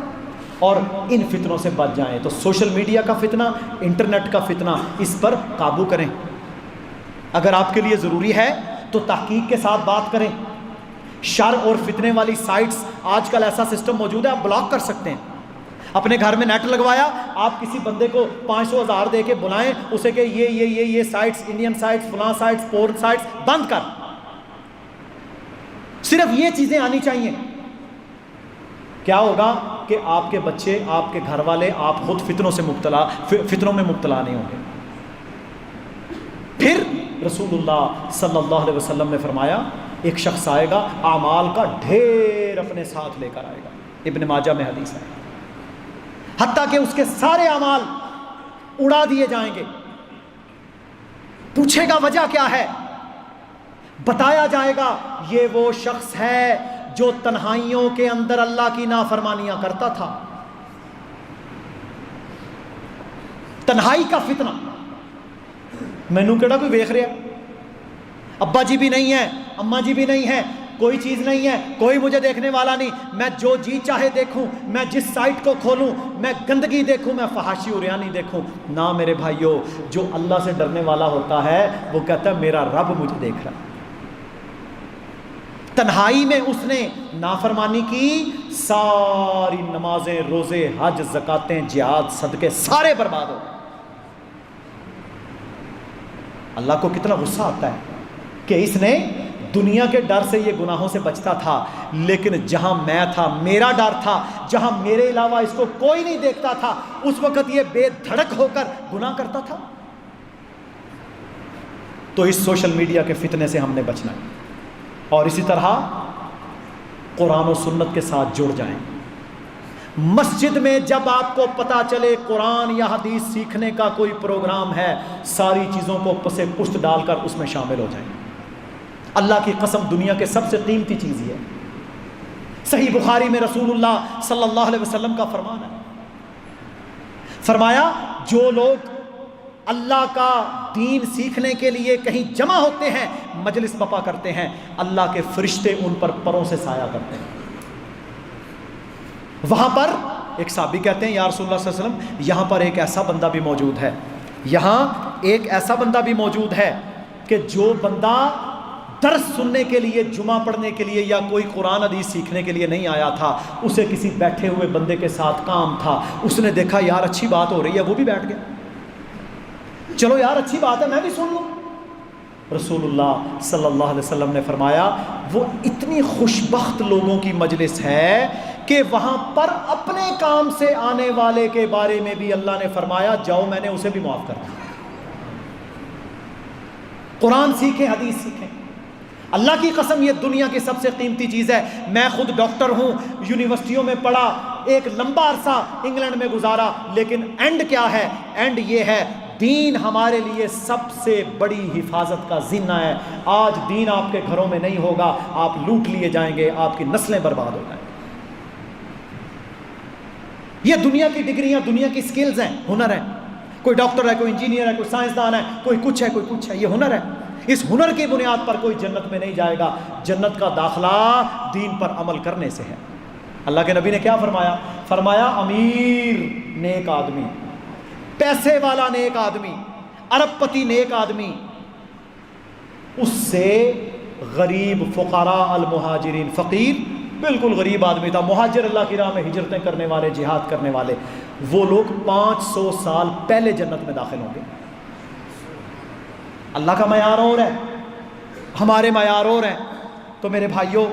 اور ان فتنوں سے بچ جائیں۔ تو سوشل میڈیا کا فتنہ، انٹرنیٹ کا فتنہ، اس پر قابو کریں۔ اگر آپ کے لیے ضروری ہے تو تحقیق کے ساتھ بات کریں۔ شر اور فتنے والی سائٹس، آج کل ایسا سسٹم موجود ہے آپ بلاک کر سکتے ہیں۔ اپنے گھر میں نیٹ لگوایا، آپ کسی بندے کو 500,000 دے کے بلائیں اسے کہ یہ سائٹس، انڈین سائٹس، فلاں سائٹس، پورن سائٹس بند کر، صرف یہ چیزیں آنی چاہیے۔ کیا ہوگا کہ آپ کے بچے، آپ کے گھر والے، آپ خود فتنوں میں مبتلا نہیں ہوں گے۔ پھر رسول اللہ صلی اللہ علیہ وسلم نے فرمایا ایک شخص آئے گا اعمال کا ڈھیر اپنے ساتھ لے کر آئے گا، ابن ماجہ میں حدیث ہے، حتیٰ کہ اس کے سارے اعمال اڑا دیے جائیں گے۔ پوچھے گا وجہ کیا ہے؟ بتایا جائے گا یہ وہ شخص ہے جو تنہائیوں کے اندر اللہ کی نافرمانیاں کرتا تھا۔ تنہائی کا فتنہ، مینو کیڑا کوئی ویکھ رہا، ابا جی بھی نہیں ہے، اماں جی بھی نہیں ہے، کوئی چیز نہیں ہے، کوئی مجھے دیکھنے والا نہیں، میں جو جی چاہے دیکھوں، میں جس سائٹ کو کھولوں، میں گندگی دیکھوں، میں فحاشی عریانی دیکھوں۔ نہ میرے بھائیوں، جو اللہ سے ڈرنے والا ہوتا ہے وہ کہتا ہے میرا رب مجھے دیکھ رہا ہے۔ تنہائی میں اس نے نافرمانی کی، ساری نمازیں، روزے، حج، زکاتیں، جہاد، صدقے سارے برباد ہو گئے۔ اللہ کو کتنا غصہ آتا ہے کہ اس نے دنیا کے ڈر سے یہ گناہوں سے بچتا تھا، لیکن جہاں میں تھا، میرا ڈر تھا، جہاں میرے علاوہ اس کو کوئی نہیں دیکھتا تھا، اس وقت یہ بے دھڑک ہو کر گناہ کرتا تھا۔ تو اس سوشل میڈیا کے فتنے سے ہم نے بچنا ہے، اور اسی طرح قرآن و سنت کے ساتھ جڑ جائیں۔ مسجد میں جب آپ کو پتا چلے قرآن یا حدیث سیکھنے کا کوئی پروگرام ہے، ساری چیزوں کو پسے پشت ڈال کر اس میں شامل ہو جائیں۔ اللہ کی قسم دنیا کے سب سے قیمتی چیز یہ ہے۔ صحیح بخاری میں رسول اللہ صلی اللہ علیہ وسلم کا فرمان ہے، فرمایا جو لوگ اللہ کا دین سیکھنے کے لیے کہیں جمع ہوتے ہیں، مجلس بپا کرتے ہیں، اللہ کے فرشتے ان پر پروں سے سایہ کرتے ہیں۔ وہاں پر ایک صحابی کہتے ہیں یا رسول اللہ صلی اللہ علیہ وسلم، یہاں پر ایک ایسا بندہ بھی موجود ہے، یہاں ایک ایسا بندہ بھی موجود ہے کہ جو بندہ درس سننے کے لیے، جمعہ پڑھنے کے لیے یا کوئی قرآن حدیث سیکھنے کے لیے نہیں آیا تھا، اسے کسی بیٹھے ہوئے بندے کے ساتھ کام تھا، اس نے دیکھا یار اچھی بات ہو رہی ہے، وہ بھی بیٹھ گیا، چلو یار اچھی بات ہے میں بھی سن لوں۔ رسول اللہ صلی اللہ علیہ وسلم نے فرمایا وہ اتنی خوشبخت لوگوں کی مجلس ہے کہ وہاں پر اپنے کام سے آنے والے کے بارے میں بھی اللہ نے فرمایا جاؤ میں نے اسے بھی معاف کر دیا۔ قرآن سیکھیں، حدیث سیکھیں۔ اللہ کی قسم یہ دنیا کی سب سے قیمتی چیز ہے۔ میں خود ڈاکٹر ہوں، یونیورسٹیوں میں پڑھا، ایک لمبا عرصہ انگلینڈ میں گزارا، لیکن اینڈ کیا ہے؟ اینڈ یہ ہے، دین ہمارے لیے سب سے بڑی حفاظت کا ذمہ ہے۔ آج دین آپ کے گھروں میں نہیں ہوگا، آپ لوٹ لیے جائیں گے، آپ کی نسلیں برباد ہو جائیں گی۔ یہ دنیا کی ڈگریاں، دنیا کی سکلز ہیں، ہنر ہیں۔ کوئی ڈاکٹر ہے، کوئی انجینئر ہے، کوئی سائنسدان ہے، کوئی کچھ ہے، کوئی کچھ ہے، یہ ہنر ہے۔ اس ہنر کی بنیاد پر کوئی جنت میں نہیں جائے گا۔ جنت کا داخلہ دین پر عمل کرنے سے ہے۔ اللہ کے نبی نے کیا فرمایا؟ فرمایا امیر نیک آدمی، پیسے والا نیک آدمی، ارب پتی نیک آدمی، اس سے غریب فقراء المہاجرین، فقیر بالکل غریب آدمی تھا، مہاجر اللہ کی راہ میں ہجرتیں کرنے والے، جہاد کرنے والے، وہ لوگ 500 سال پہلے جنت میں داخل ہوں گے۔ اللہ کا معیار اور ہے، ہمارے معیار اور ہیں۔ تو میرے بھائیوں،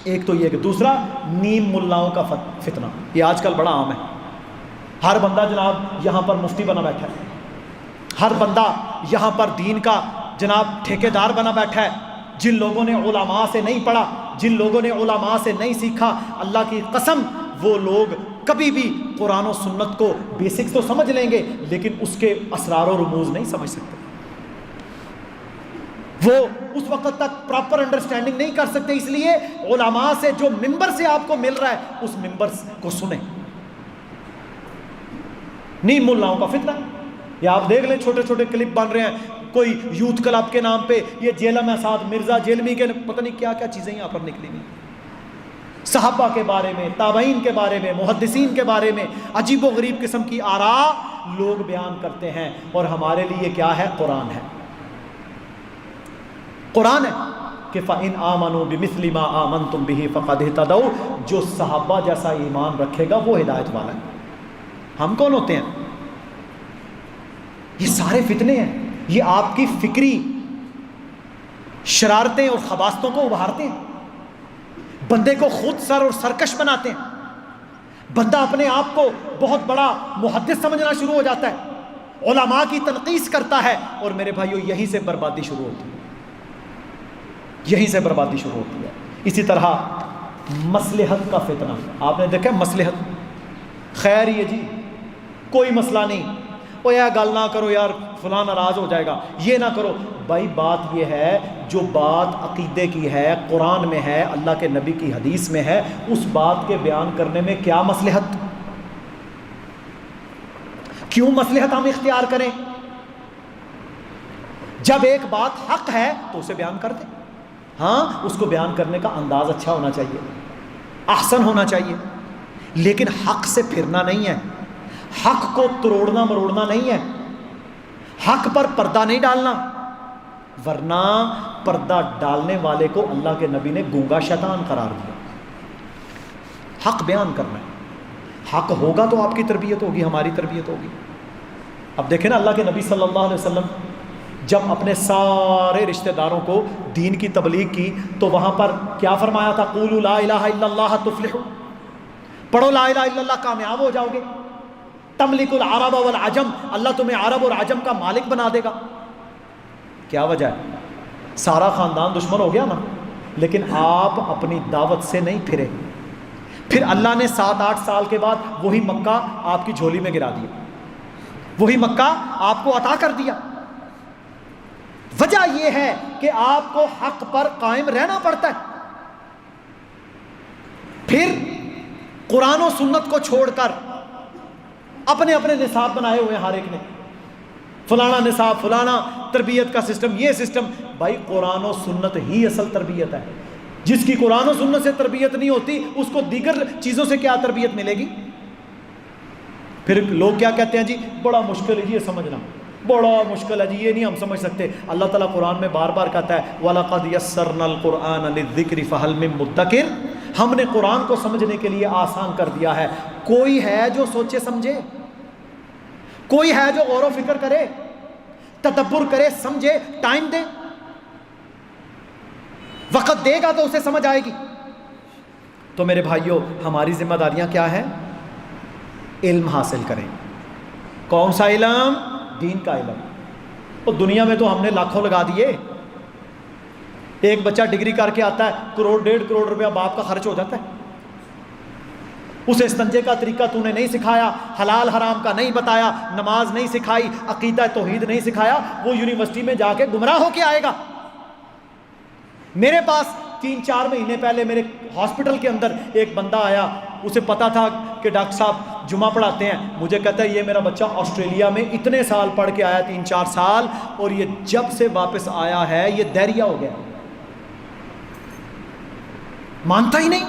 ایک تو یہ کہ دوسرا نیم ملاؤں کا فتنہ، یہ آج کل بڑا عام ہے۔ ہر بندہ جناب یہاں پر مفتی بنا بیٹھا ہے، ہر بندہ یہاں پر دین کا جناب ٹھیکیدار بنا بیٹھا ہے۔ جن لوگوں نے علماء سے نہیں پڑھا، جن لوگوں نے علماء سے نہیں سیکھا، اللہ کی قسم وہ لوگ کبھی بھی قرآن و سنت کو بیسکس تو سمجھ لیں گے، لیکن اس کے اسرار و رموز نہیں سمجھ سکتے۔ وہ اس وقت تک پراپر انڈرسٹینڈنگ نہیں کر سکتے۔ اس لیے علماء سے جو ممبر سے آپ کو مل رہا ہے، اس ممبر کو سنیں۔ نیم ملاؤں کا فتنہ، یہ آپ دیکھ لیں، چھوٹے چھوٹے کلپ بن رہے ہیں، کوئی یوتھ کلب کے نام پہ یہ جیلم اساد مرزا جیلمی کے پتہ نہیں کیا کیا چیزیں یہاں پر نکلی ہوئی، صحابہ کے بارے میں، تابعین کے بارے میں، محدثین کے بارے میں عجیب و غریب قسم کی آراء لوگ بیان کرتے ہیں، اور ہمارے لیے کیا ہے؟ قرآن ہے۔ قرآن ہے کہ فَإِنْ آمَنُوا بِمِثْلِ مَا آمَنْتُمْ بِهِ فَقَدْ اهْتَدَوْا، جو صحابہ جیسا ایمان رکھے گا وہ ہدایت والا ہے۔ ہم کون ہوتے ہیں؟ یہ سارے فتنے ہیں، یہ آپ کی فکری شرارتیں اور خباثتوں کو ابھارتے ہیں، بندے کو خود سر اور سرکش بناتے ہیں، بندہ اپنے آپ کو بہت بڑا محدث سمجھنا شروع ہو جاتا ہے، علماء کی تنقیص کرتا ہے، اور میرے بھائیو یہیں سے بربادی شروع ہوتی ہے، یہیں سے بربادی شروع ہوتی ہے۔ اسی طرح مصلحت کا فتنہ، آپ نے دیکھا مصلحت، خیر یہ جی کوئی مسئلہ نہیں، او یہ گل نہ کرو یار فلاں ناراض ہو جائے گا، یہ نہ کرو۔ بھائی بات یہ ہے، جو بات عقیدے کی ہے، قرآن میں ہے، اللہ کے نبی کی حدیث میں ہے، اس بات کے بیان کرنے میں کیا مصلحت؟ کیوں مصلحت ہم اختیار کریں؟ جب ایک بات حق ہے تو اسے بیان کر دیں، ہاں اس کو بیان کرنے کا انداز اچھا ہونا چاہیے، احسن ہونا چاہیے، لیکن حق سے پھرنا نہیں ہے، حق کو تروڑنا مروڑنا نہیں ہے، حق پر پردہ نہیں ڈالنا، ورنہ پردہ ڈالنے والے کو اللہ کے نبی نے گونگا شیطان قرار دیا۔ حق بیان کرنا ہے، حق ہوگا تو آپ کی تربیت ہوگی، ہماری تربیت ہوگی۔ اب دیکھیں نا، اللہ کے نبی صلی اللہ علیہ وسلم جب اپنے سارے رشتہ داروں کو دین کی تبلیغ کی تو وہاں پر کیا فرمایا تھا؟ قولوا لا الہ الا اللہ تفلحوا، پڑھو لا الہ الا اللہ کامیاب ہو جاؤ گے۔ تملک العرب والعجم، اللہ تمہیں عرب اور عجم کا مالک بنا دے گا۔ کیا وجہ ہے؟ سارا خاندان دشمن ہو گیا نا، لیکن آپ اپنی دعوت سے نہیں پھرے، پھر اللہ نے 7-8 سال کے بعد وہی مکہ آپ کی جھولی میں گرا دیا، وہی مکہ آپ کو عطا کر دیا۔ وجہ یہ ہے کہ آپ کو حق پر قائم رہنا پڑتا ہے۔ پھر قرآن و سنت کو چھوڑ کر اپنے اپنے نصاب بنائے ہوئے ہیں ہر ایک نے، فلانا نصاب، فلانا تربیت کا سسٹم، یہ سسٹم۔ بھائی قرآن و سنت ہی اصل تربیت ہے، جس کی قرآن و سنت سے تربیت نہیں ہوتی اس کو دیگر چیزوں سے کیا تربیت ملے گی؟ پھر لوگ کیا کہتے ہیں جی بڑا مشکل ہے جی یہ سمجھنا، بڑا مشکل ہے جی یہ نہیں ہم سمجھ سکتے۔ اللہ تعالیٰ قرآن میں بار بار کہتا ہے وَلَقَدْ يَسَّرْنَا الْقُرْآنَ لِلذِّكْرِ فَهَلْ مِن مُدَّكِرٍ، ہم نے قرآن کو سمجھنے کے لیے آسان کر دیا ہے، کوئی ہے جو سوچے سمجھے، کوئی ہے جو غور و فکر کرے، تدبر کرے، سمجھے، ٹائم دے، وقت دے گا تو اسے سمجھ آئے گی۔ تو میرے بھائیوں ہماری ذمہ داریاں کیا ہیں؟ علم حاصل کریں۔ کون سا علم؟ دین کا علم۔ اور دنیا میں تو ہم نے لاکھوں لگا دیے. ایک بچہ ڈگری کر کے آتا ہے, 1.5 کروڑ روپیہ باپ کا خرچ ہو جاتا ہے. اسے استنجے کا طریقہ تو نے نہیں سکھایا, حلال حرام کا نہیں بتایا, نماز نہیں سکھائی, عقیدہ توحید نہیں سکھایا, وہ یونیورسٹی میں جا کے گمراہ ہو کے آئے گا. میرے پاس 3-4 مہینے پہلے میرے ہاسپٹل کے اندر ایک بندہ آیا, اسے پتا تھا کہ ڈاکٹر صاحب جمعہ پڑھاتے ہیں. مجھے کہتا ہے یہ میرا بچہ آسٹریلیا میں اتنے سال پڑھ کے آیا, 3-4 سال, اور یہ جب سے واپس آیا ہے یہ دہریہ ہو گیا. مانتا ہی نہیں,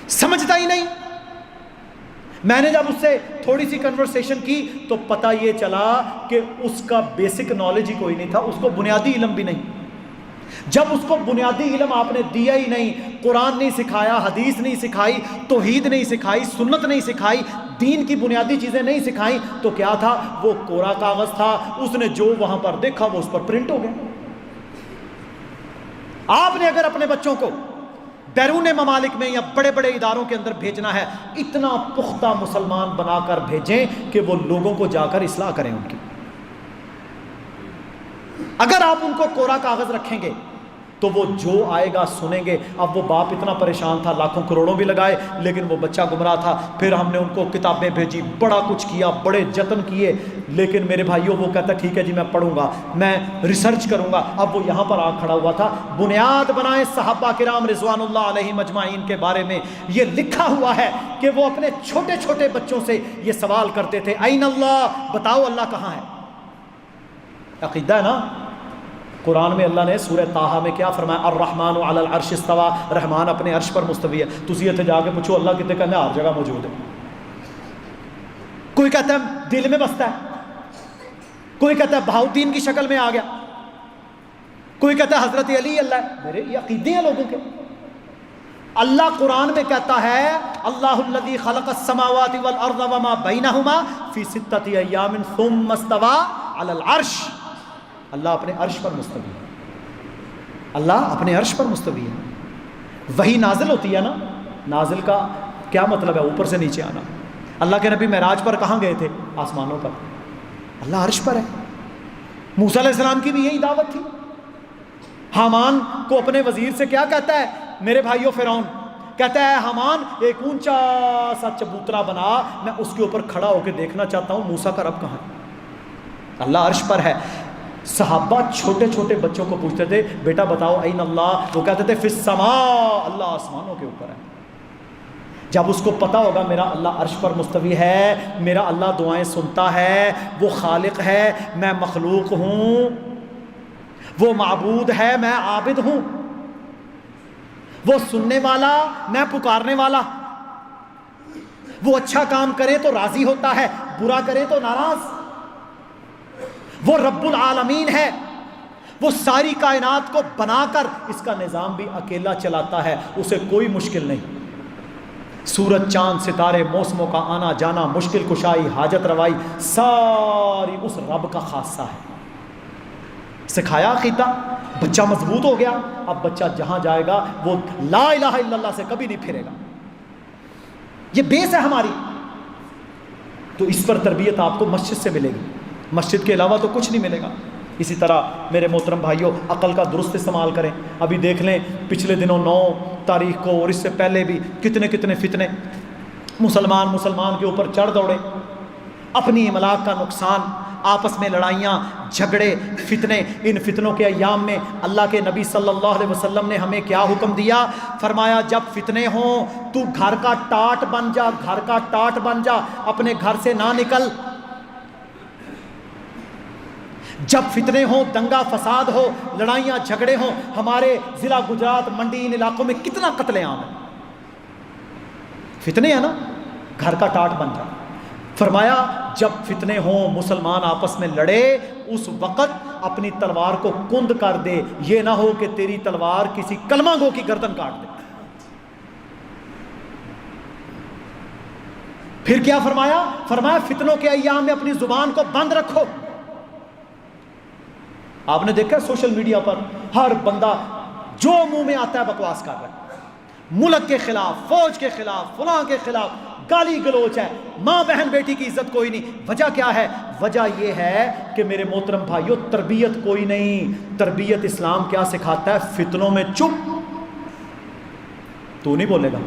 سمجھتا ہی نہیں. میں نے جب اس سے تھوڑی سی کنورسیشن کی تو پتہ یہ چلا کہ اس کا بیسک نالج ہی کوئی نہیں تھا, اس کو بنیادی علم بھی نہیں. جب اس کو بنیادی علم آپ نے دیا ہی نہیں, قرآن نہیں سکھایا, حدیث نہیں سکھائی, توحید نہیں سکھائی, سنت نہیں سکھائی, دین کی بنیادی چیزیں نہیں سکھائیں, تو کیا تھا, وہ کوڑا کاغذ تھا. اس نے جو وہاں پر دیکھا وہ اس پر پرنٹ ہو گیا. آپ نے اگر اپنے بچوں کو بیرون ممالک میں یا بڑے بڑے اداروں کے اندر بھیجنا ہے, اتنا پختہ مسلمان بنا کر بھیجیں کہ وہ لوگوں کو جا کر اصلاح کریں ان کی. اگر آپ ان کو کوڑا کاغذ رکھیں گے تو وہ جو آئے گا سنیں گے. اب وہ باپ اتنا پریشان تھا, لاکھوں کروڑوں بھی لگائے, لیکن وہ بچہ گمراہ تھا. پھر ہم نے ان کو کتابیں بھیجی, بڑا کچھ کیا, بڑے جتن کیے, لیکن میرے بھائیوں وہ کہتا ٹھیک ہے جی میں پڑھوں گا, میں ریسرچ کروں گا. اب وہ یہاں پر آ کھڑا ہوا تھا. بنیاد بنائیں صحابہ کرام رضوان اللہ علیہم اجمعین کے بارے میں یہ لکھا ہوا ہے کہ وہ اپنے چھوٹے چھوٹے بچوں سے یہ سوال کرتے تھے, این اللہ, بتاؤ اللہ کہاں ہے. عقیدہ ہے نا. قرآن میں اللہ نے سورہ طٰہٰ میں کیا فرمایا, الرحمن علی العرش استویٰ, رحمان اپنے عرش پر مستوی ہے. تسی اتنے جا کے پوچھو اللہ کتنے کہنا, ہر جگہ موجود ہے. کوئی کہتا ہے دل میں بستا ہے, کوئی کہتا ہے بہاؤدین کی شکل میں آ گیا, کوئی کہتا ہے حضرت علی اللہ ہے. میرے یہ عقیدے ہیں لوگوں کے. اللہ قرآن میں کہتا ہے اللہ الذی خلق السماوات والارض وما بینہما فی 6 ایام ثم استویٰ علی العرش. اللہ اپنے عرش پر مستوی ہے. اللہ اپنے عرش پر مستوی ہے. وہی نازل ہوتی ہے نا, نازل کا کیا مطلب ہے, اوپر سے نیچے آنا. اللہ کے نبی معراج پر کہاں گئے تھے, آسمانوں پر. اللہ عرش پر ہے. موسیٰ علیہ السلام کی بھی یہی دعوت تھی. حامان کو اپنے وزیر سے کیا کہتا ہے میرے بھائیو فرعون, کہتا ہے حامان ایک اونچا سا چبوترا بنا, میں اس کے اوپر کھڑا ہو کے دیکھنا چاہتا ہوں موسیٰ کا رب کہاں ہے. اللہ عرش پر ہے. صحابہ چھوٹے چھوٹے بچوں کو پوچھتے تھے بیٹا بتاؤ این اللہ, وہ کہتے تھے فی السماء, اللہ آسمانوں کے اوپر ہے. جب اس کو پتا ہوگا میرا اللہ عرش پر مستوی ہے, میرا اللہ دعائیں سنتا ہے, وہ خالق ہے, میں مخلوق ہوں, وہ معبود ہے, میں عابد ہوں, وہ سننے والا, میں پکارنے والا, وہ اچھا کام کرے تو راضی ہوتا ہے, برا کرے تو ناراض, وہ رب العالمین ہے, وہ ساری کائنات کو بنا کر اس کا نظام بھی اکیلا چلاتا ہے, اسے کوئی مشکل نہیں. سورج چاند ستارے موسموں کا آنا جانا, مشکل کشائی, حاجت روائی, ساری اس رب کا خاصہ ہے. سکھایا عقیدہ, بچہ مضبوط ہو گیا. اب بچہ جہاں جائے گا وہ لا الہ الا اللہ سے کبھی نہیں پھرے گا. یہ بیس ہے ہماری. تو اس پر تربیت آپ کو مسجد سے ملے گی, مسجد کے علاوہ تو کچھ نہیں ملے گا. اسی طرح میرے محترم بھائیوں, عقل کا درست استعمال کریں. ابھی دیکھ لیں پچھلے دنوں 9 تاریخ کو اور اس سے پہلے بھی کتنے کتنے فتنے مسلمان کے اوپر چڑھ دوڑے. اپنی املاک کا نقصان, آپس میں لڑائیاں, جھگڑے, فتنے. ان فتنوں کے ایام میں اللہ کے نبی صلی اللہ علیہ وسلم نے ہمیں کیا حکم دیا, فرمایا جب فتنے ہوں تو گھر کا ٹاٹ بن جا, گھر کا ٹاٹ بن جا, اپنے گھر سے نہ نکل. جب فتنے ہوں, دنگا فساد ہو, لڑائیاں جھگڑے ہوں. ہمارے ضلع گجرات منڈی ان علاقوں میں کتنا قتل عام ہے, فتنے ہیں نا, گھر کا ٹاٹ بن جا. فرمایا جب فتنے ہوں, مسلمان آپس میں لڑے, اس وقت اپنی تلوار کو کند کر دے, یہ نہ ہو کہ تیری تلوار کسی کلمہ گو کی گردن کاٹ دے. پھر کیا فرمایا فتنوں کے ایام میں اپنی زبان کو بند رکھو. آپ نے دیکھا سوشل میڈیا پر ہر بندہ جو منہ میں آتا ہے بکواس کر رہا ہے, ملک کے خلاف, فوج کے خلاف, فلاں کے خلاف, گالی گلوچ ہے, ماں بہن بیٹی کی عزت کوئی نہیں. وجہ کیا ہے, وجہ یہ ہے کہ میرے محترم بھائیوں تربیت کوئی نہیں، تربیت اسلام کیا سکھاتا ہے؟ فتنوں میں چپ، تو نہیں بولے گا،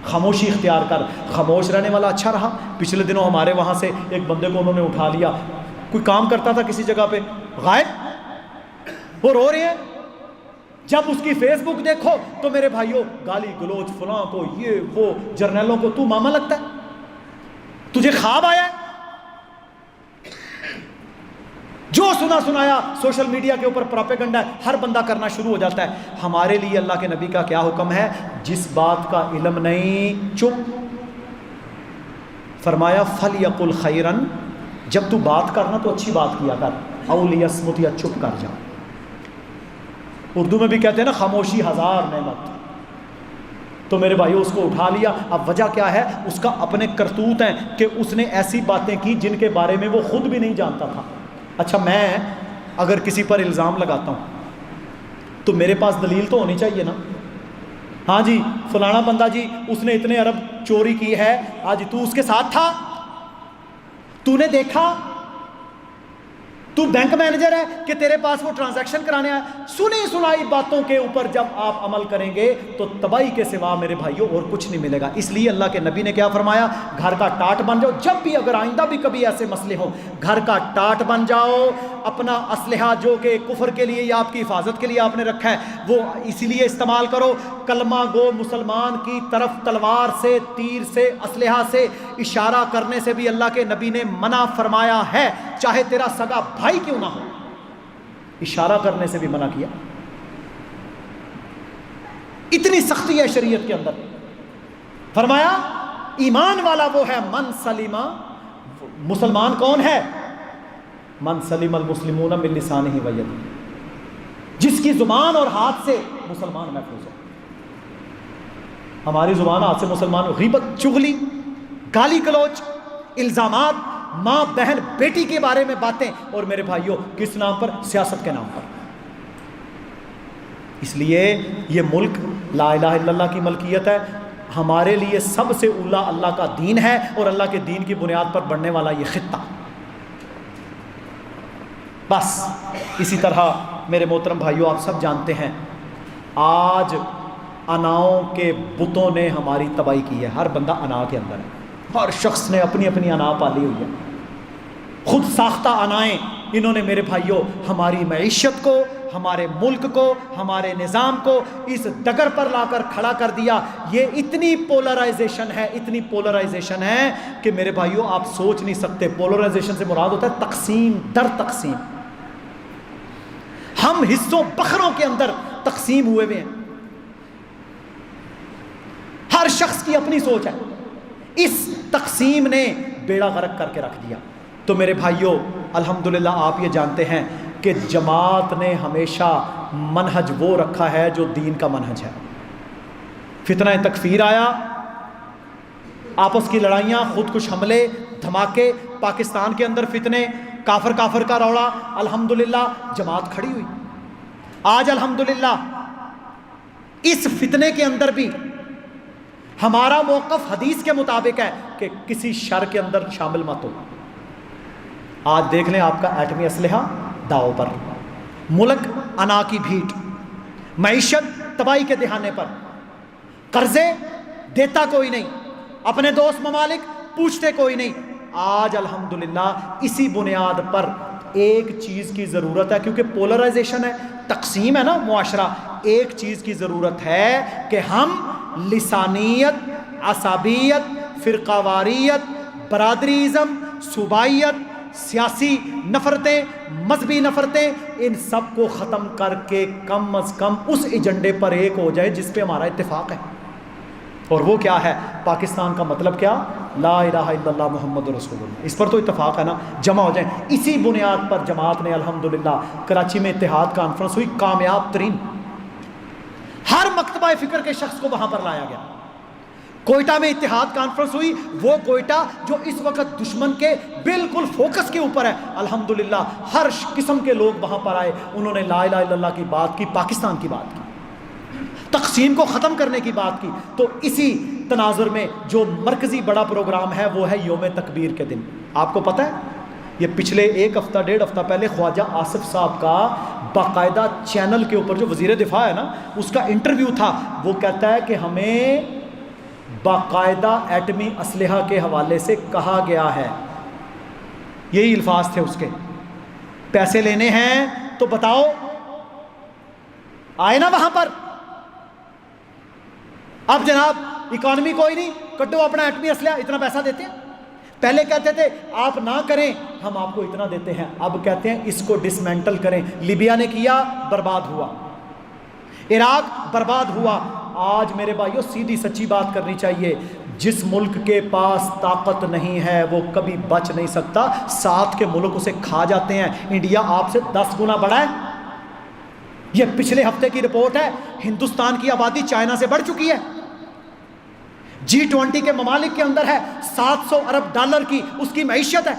خاموشی اختیار کر، خاموش رہنے والا اچھا رہا۔ پچھلے دنوں ہمارے وہاں سے ایک بندے کو انہوں نے اٹھا لیا، کوئی کام کرتا تھا کسی جگہ پہ، غائب، وہ رو رہے ہیں، جب اس کی فیس بک دیکھو تو میرے بھائیوں گالی گلوچ، فلاں کو یہ وہ، جرنیلوں کو تو ماما لگتا ہے، تجھے خواب آیا ہے، جو سنا سنایا سوشل میڈیا کے اوپر پروپیگنڈا ہر بندہ کرنا شروع ہو جاتا ہے۔ ہمارے لیے اللہ کے نبی کا کیا حکم ہے؟ جس بات کا علم نہیں چپ، فرمایا فَلْيَقُلْ خَيْرًا، جب تو بات کرنا تو اچھی بات کیا کر، اَوْ لِيَصْمُتْ، یا چپ کر جا۔ اردو میں بھی کہتے ہیں نا خاموشی ہزار نعمت، تو میرے بھائیو اس کو اٹھا لیا۔ اب وجہ کیا ہے؟ اس کا اپنے کرتوت ہیں کہ اس نے ایسی باتیں کی جن کے بارے میں وہ خود بھی نہیں جانتا تھا۔ اچھا میں اگر کسی پر الزام لگاتا ہوں تو میرے پاس دلیل تو ہونی چاہیے نا، ہاں جی فلانا بندہ جی اس نے اتنے ارب چوری کی ہے، آج تو اس کے ساتھ تھا، تو نے دیکھا، تو بینک مینیجر ہے کہ تیرے پاس وہ ٹرانزیکشن کرانے آیا۔ سنی سنائی باتوں کے اوپر جب آپ عمل کریں گے تو تباہی کے سوا میرے بھائیوں اور کچھ نہیں ملے گا۔ اس لیے اللہ کے نبی نے کیا فرمایا؟ گھر کا ٹاٹ بن جاؤ، جب بھی اگر آئندہ بھی کبھی ایسے مسئلے ہوں گھر کا ٹاٹ بن جاؤ، اپنا اسلحہ جو کہ کفر کے لیے یا آپ کی حفاظت کے لیے آپ نے رکھا ہے وہ اسی لیے استعمال کرو۔ کلمہ گو مسلمان کی طرف تلوار سے، تیر سے، اسلحہ سے اشارہ کرنے سے بھی اللہ کے نبی نے منع فرمایا ہے، چاہے تیرا سگا بھائی کیوں نہ ہو، اشارہ کرنے سے بھی منع کیا۔ اتنی سختی ہے شریعت کے اندر۔ فرمایا ایمان والا وہ ہے من سلیمہ، مسلمان کون ہے؟ من سلیم المسلمون من لسانہ و یدہ، جس کی زبان اور ہاتھ سے مسلمان محفوظ ہو۔ ہماری زبان ہاتھ سے مسلمان، غیبت، چغلی، گالی گلوچ، الزامات، ماں بہن بیٹی کے بارے میں باتیں، اور میرے بھائیوں کس نام پر؟ سیاست کے نام پر۔ اس لیے یہ ملک لا الہ الا اللہ کی ملکیت ہے، ہمارے لیے سب سے اولا اللہ کا دین ہے، اور اللہ کے دین کی بنیاد پر بڑھنے والا یہ خطہ۔ بس اسی طرح میرے محترم بھائیوں آپ سب جانتے ہیں آج اناؤں کے بتوں نے ہماری تباہی کی ہے۔ ہر بندہ انا کے اندر ہے، ہر شخص نے اپنی اپنی انا پالی ہوئی ہے، خود ساختہ انائیں انہوں نے میرے بھائیوں ہماری معیشت کو، ہمارے ملک کو، ہمارے نظام کو اس ڈگر پر لا کر کھڑا کر دیا۔ یہ اتنی پولرائزیشن ہے، اتنی پولرائزیشن ہے کہ میرے بھائیوں آپ سوچ نہیں سکتے۔ پولرائزیشن سے مراد ہوتا ہے تقسیم در تقسیم، ہم حصوں بخروں کے اندر تقسیم ہوئے ہوئے ہیں، ہر شخص کی اپنی سوچ ہے، اس تقسیم نے بیڑا غرق کر کے رکھ دیا۔ تو میرے بھائیوں الحمدللہ آپ یہ جانتے ہیں کہ جماعت نے ہمیشہ منہج وہ رکھا ہے جو دین کا منہج ہے۔ فتنہ تکفیر آیا، آپس کی لڑائیاں، خودکش حملے، دھماکے، پاکستان کے اندر فتنے، کافر کافر کا روڑا، الحمدللہ جماعت کھڑی ہوئی۔ آج الحمدللہ اس فتنے کے اندر بھی ہمارا موقف حدیث کے مطابق ہے کہ کسی شر کے اندر شامل مت ہو۔ آج دیکھ لیں آپ کا ایٹمی اسلحہ داؤ پر، ملک انا کی بھیٹ، معیشت تباہی کے دہانے پر، قرضے دیتا کوئی نہیں، اپنے دوست ممالک پوچھتے کوئی نہیں۔ آج الحمدللہ اسی بنیاد پر ایک چیز کی ضرورت ہے، کیونکہ پولرائزیشن ہے، تقسیم ہے نا معاشرہ، ایک چیز کی ضرورت ہے کہ ہم لسانیت، عصبیت، فرقہ واریت، برادریزم، صوبائیت، سیاسی نفرتیں، مذہبی نفرتیں، ان سب کو ختم کر کے کم از کم اس ایجنڈے پر ایک ہو جائے جس پہ ہمارا اتفاق ہے۔ اور وہ کیا ہے؟ پاکستان کا مطلب کیا؟ لا الہ الا اللہ محمد رسول اللہ، اس پر تو اتفاق ہے نا، جمع ہو جائیں۔ اسی بنیاد پر جماعت نے الحمدللہ کراچی میں اتحاد کانفرنس ہوئی، کامیاب ترین، ہر مکتبہ فکر کے شخص کو وہاں پر لایا گیا۔ کوئٹہ میں اتحاد کانفرنس ہوئی، وہ کوئٹہ جو اس وقت دشمن کے بالکل فوکس کے اوپر ہے، الحمدللہ ہر قسم کے لوگ وہاں پر آئے، انہوں نے لا الہ الا اللہ کی بات کی، پاکستان کی بات کی، تقسیم کو ختم کرنے کی بات کی۔ تو اسی تناظر میں جو مرکزی بڑا پروگرام ہے وہ ہے یوم تکبیر کے دن۔ آپ کو پتہ ہے یہ پچھلے ایک ہفتہ ڈیڑھ ہفتہ پہلے خواجہ آصف صاحب کا باقاعدہ چینل کے اوپر جو وزیر دفاع ہے نا اس کا انٹرویو تھا. وہ کہتا ہے کہ ہمیں باقاعدہ ایٹمی اسلحہ کے حوالے سے کہا گیا ہے, یہی الفاظ تھے اس کے, پیسے لینے ہیں تو بتاؤ, آئے نا وہاں پر. اب جناب اکانومی کوئی نہیں, کٹو اپنا ایٹمی اسلحہ, اتنا پیسہ دیتے ہیں. پہلے کہتے تھے آپ نہ کریں ہم آپ کو اتنا دیتے ہیں, اب کہتے ہیں اس کو ڈسمینٹل کریں. لیبیا نے کیا, برباد ہوا. عراق برباد ہوا. آج میرے بھائیوں سیدھی سچی بات کرنی چاہیے, جس ملک کے پاس طاقت نہیں ہے وہ کبھی بچ نہیں سکتا. ساتھ کے ملک اسے کھا جاتے ہیں. انڈیا آپ سے 10 گنا بڑا ہے. یہ پچھلے ہفتے کی رپورٹ ہے, ہندوستان کی آبادی چائنا سے بڑھ چکی ہے. G20 کے ممالک کے اندر ہے, 700 ارب ڈالر کی اس کی معیشت ہے.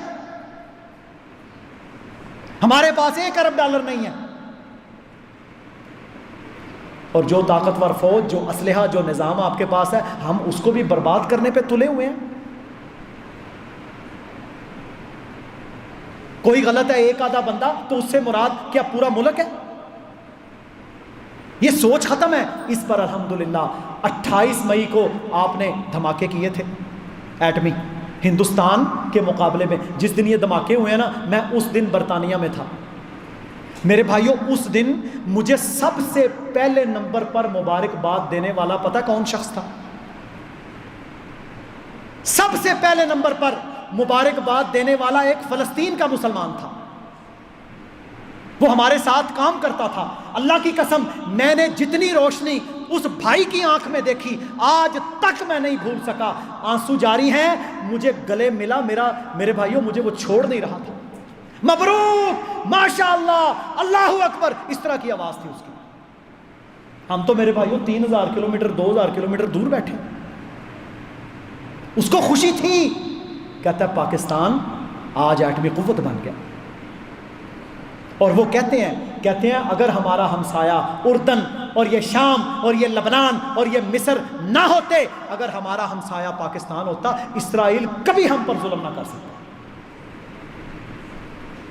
ہمارے پاس 1 ارب ڈالر نہیں ہے. اور جو طاقتور فوج, جو اسلحہ, جو نظام آپ کے پاس ہے, ہم اس کو بھی برباد کرنے پہ تلے ہوئے ہیں. کوئی غلط ہے ایک آدھا بندہ تو اس سے مراد کیا پورا ملک ہے؟ یہ سوچ ختم ہے. اس پر الحمدللہ 28 مئی کو آپ نے دھماکے کیے تھے ایٹمی ہندوستان کے مقابلے میں. جس دن یہ دھماکے ہوئے ہیں نا, میں اس دن برطانیہ میں تھا. میرے بھائیوں اس دن مجھے سب سے پہلے نمبر پر مبارکباد دینے والا پتہ کون شخص تھا؟ سب سے پہلے نمبر پر مبارکباد دینے والا ایک فلسطین کا مسلمان تھا. وہ ہمارے ساتھ کام کرتا تھا. اللہ کی قسم میں نے جتنی روشنی اس بھائی کی آنکھ میں دیکھی آج تک میں نہیں بھول سکا. آنسو جاری ہیں, مجھے گلے ملا. میرے بھائیوں مجھے وہ چھوڑ نہیں رہا تھا. مبروک, ماشاءاللہ, اللہ اکبر, اس طرح کی آواز تھی اس کی. ہم تو میرے بھائیوں 3000 کلومیٹر 2000 کلومیٹر دور بیٹھے. اس کو خوشی تھی. کہتا ہے پاکستان آج ایٹمی قوت بن گیا. اور وہ کہتے ہیں اگر ہمارا ہمسایہ اردن اور یہ شام اور یہ لبنان اور یہ مصر نہ ہوتے, اگر ہمارا ہمسایہ پاکستان ہوتا, اسرائیل کبھی ہم پر ظلم نہ کر سکتا.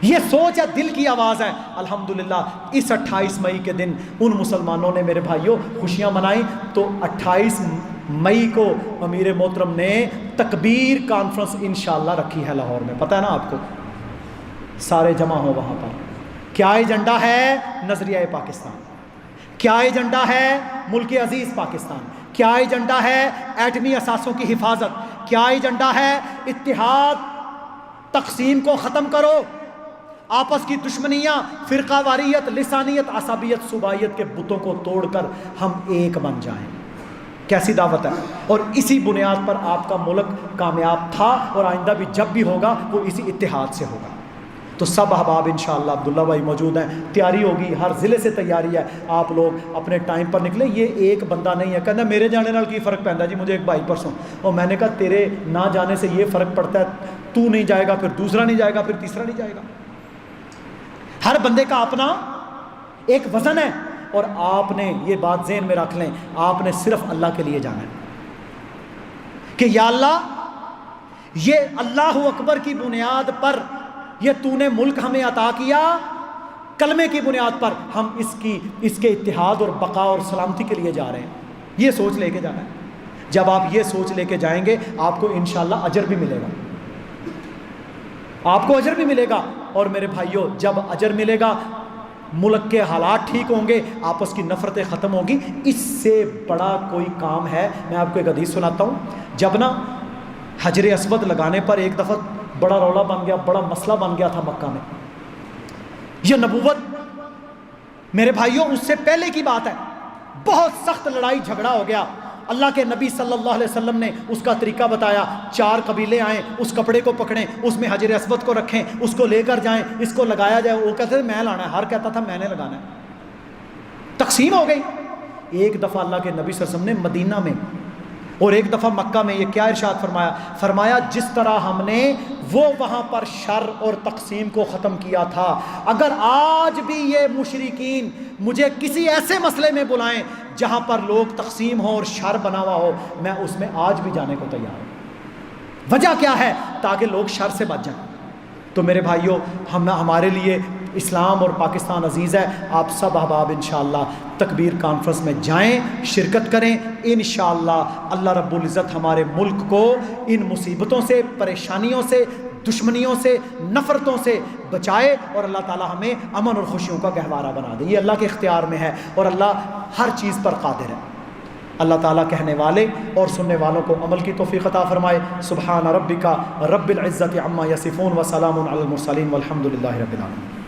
یہ سوچ ہے, دل کی آواز ہے. الحمدللہ اس 28 مئی کے دن ان مسلمانوں نے میرے بھائیوں خوشیاں منائیں. تو 28 مئی کو امیر محترم نے تکبیر کانفرنس انشاءاللہ رکھی ہے لاہور میں. پتہ ہے نا آپ کو, سارے جمع ہو وہاں پر. کیا ایجنڈا ہے؟ نظریہ پاکستان. کیا ایجنڈا ہے؟ ملک عزیز پاکستان. کیا ایجنڈا ہے؟ ایٹمی اثاثوں کی حفاظت. کیا ایجنڈا ہے؟ اتحاد, تقسیم کو ختم کرو, آپس کی دشمنیاں, فرقہ واریت, لسانیت, عصبیت, صوبائیت کے بتوں کو توڑ کر ہم ایک بن جائیں. کیسی دعوت ہے. اور اسی بنیاد پر آپ کا ملک کامیاب تھا اور آئندہ بھی جب بھی ہوگا وہ اسی اتحاد سے ہوگا. تو سب احباب انشاءاللہ, عبداللہ بھائی موجود ہیں, تیاری ہوگی, ہر ضلع سے تیاری ہے. آپ لوگ اپنے ٹائم پر نکلیں. یہ ایک بندہ نہیں ہے. کہنا میرے جانے نال کی فرق پہنتا جی. مجھے ایک بھائی پرسوں, اور میں نے کہا تیرے نہ جانے سے یہ فرق پڑتا ہے, تو نہیں جائے گا, پھر دوسرا نہیں جائے گا, پھر تیسرا نہیں جائے گا. ہر بندے کا اپنا ایک وزن ہے. اور آپ نے یہ بات ذہن میں رکھ لیں, آپ نے صرف اللہ کے لیے جانا ہے کہ یا اللہ, یہ اللہ اکبر کی بنیاد پر یہ تو نے ملک ہمیں عطا کیا, کلمے کی بنیاد پر ہم اس کے اتحاد اور بقا اور سلامتی کے لیے جا رہے ہیں. یہ سوچ لے کے جانا ہے. جب آپ یہ سوچ لے کے جائیں گے آپ کو انشاءاللہ اجر بھی ملے گا. آپ کو اجر بھی ملے گا. اور میرے بھائیوں جب اجر ملے گا, ملک کے حالات ٹھیک ہوں گے, آپس کی نفرتیں ختم ہوگی. اس سے بڑا کوئی کام ہے؟ میں آپ کو ایک حدیث سناتا ہوں. جب نا حجر اسود لگانے پر ایک دفعہ بڑا رولا بن گیا, بڑا مسئلہ بن گیا تھا مکہ میں. یہ نبوت میرے بھائیوں اس سے پہلے کی بات ہے. بہت سخت لڑائی جھگڑا ہو گیا. اللہ کے نبی صلی اللہ علیہ وسلم نے اس کا طریقہ بتایا. 4 قبیلے آئیں, اس کپڑے کو پکڑیں, اس میں حجر اسود کو رکھیں, اس کو لے کر جائیں, اس کو لگایا جائے. وہ کہتے تھے میں لانا ہے, ہر کہتا تھا میں نے لگانا ہے. تقسیم ہو گئی. ایک دفعہ اللہ کے نبی صلی اللہ علیہ وسلم نے مدینہ میں اور ایک دفعہ مکہ میں یہ کیا ارشاد فرمایا جس طرح ہم نے وہ وہاں پر شر اور تقسیم کو ختم کیا تھا, اگر آج بھی یہ مشرکین مجھے کسی ایسے مسئلے میں بلائیں جہاں پر لوگ تقسیم ہو اور شر بنا ہوا ہو, میں اس میں آج بھی جانے کو تیار ہوں. وجہ کیا ہے؟ تاکہ لوگ شر سے بچ جائیں. تو میرے بھائیوں ہمارے لیے اسلام اور پاکستان عزیز ہے. آپ سب احباب انشاءاللہ تکبیر کانفرنس میں جائیں, شرکت کریں. انشاءاللہ اللہ رب العزت ہمارے ملک کو ان مصیبتوں سے, پریشانیوں سے, دشمنیوں سے, نفرتوں سے بچائے, اور اللہ تعالی ہمیں امن اور خوشیوں کا گہوارہ بنا دے. یہ اللہ کے اختیار میں ہے اور اللہ ہر چیز پر قادر ہے. اللہ تعالیٰ کہنے والے اور سننے والوں کو عمل کی توفیق عطا فرمائے. سبحان ربک رب العزت عما یصفون وسلام علی المرسلین والحمد للہ رب العالمین.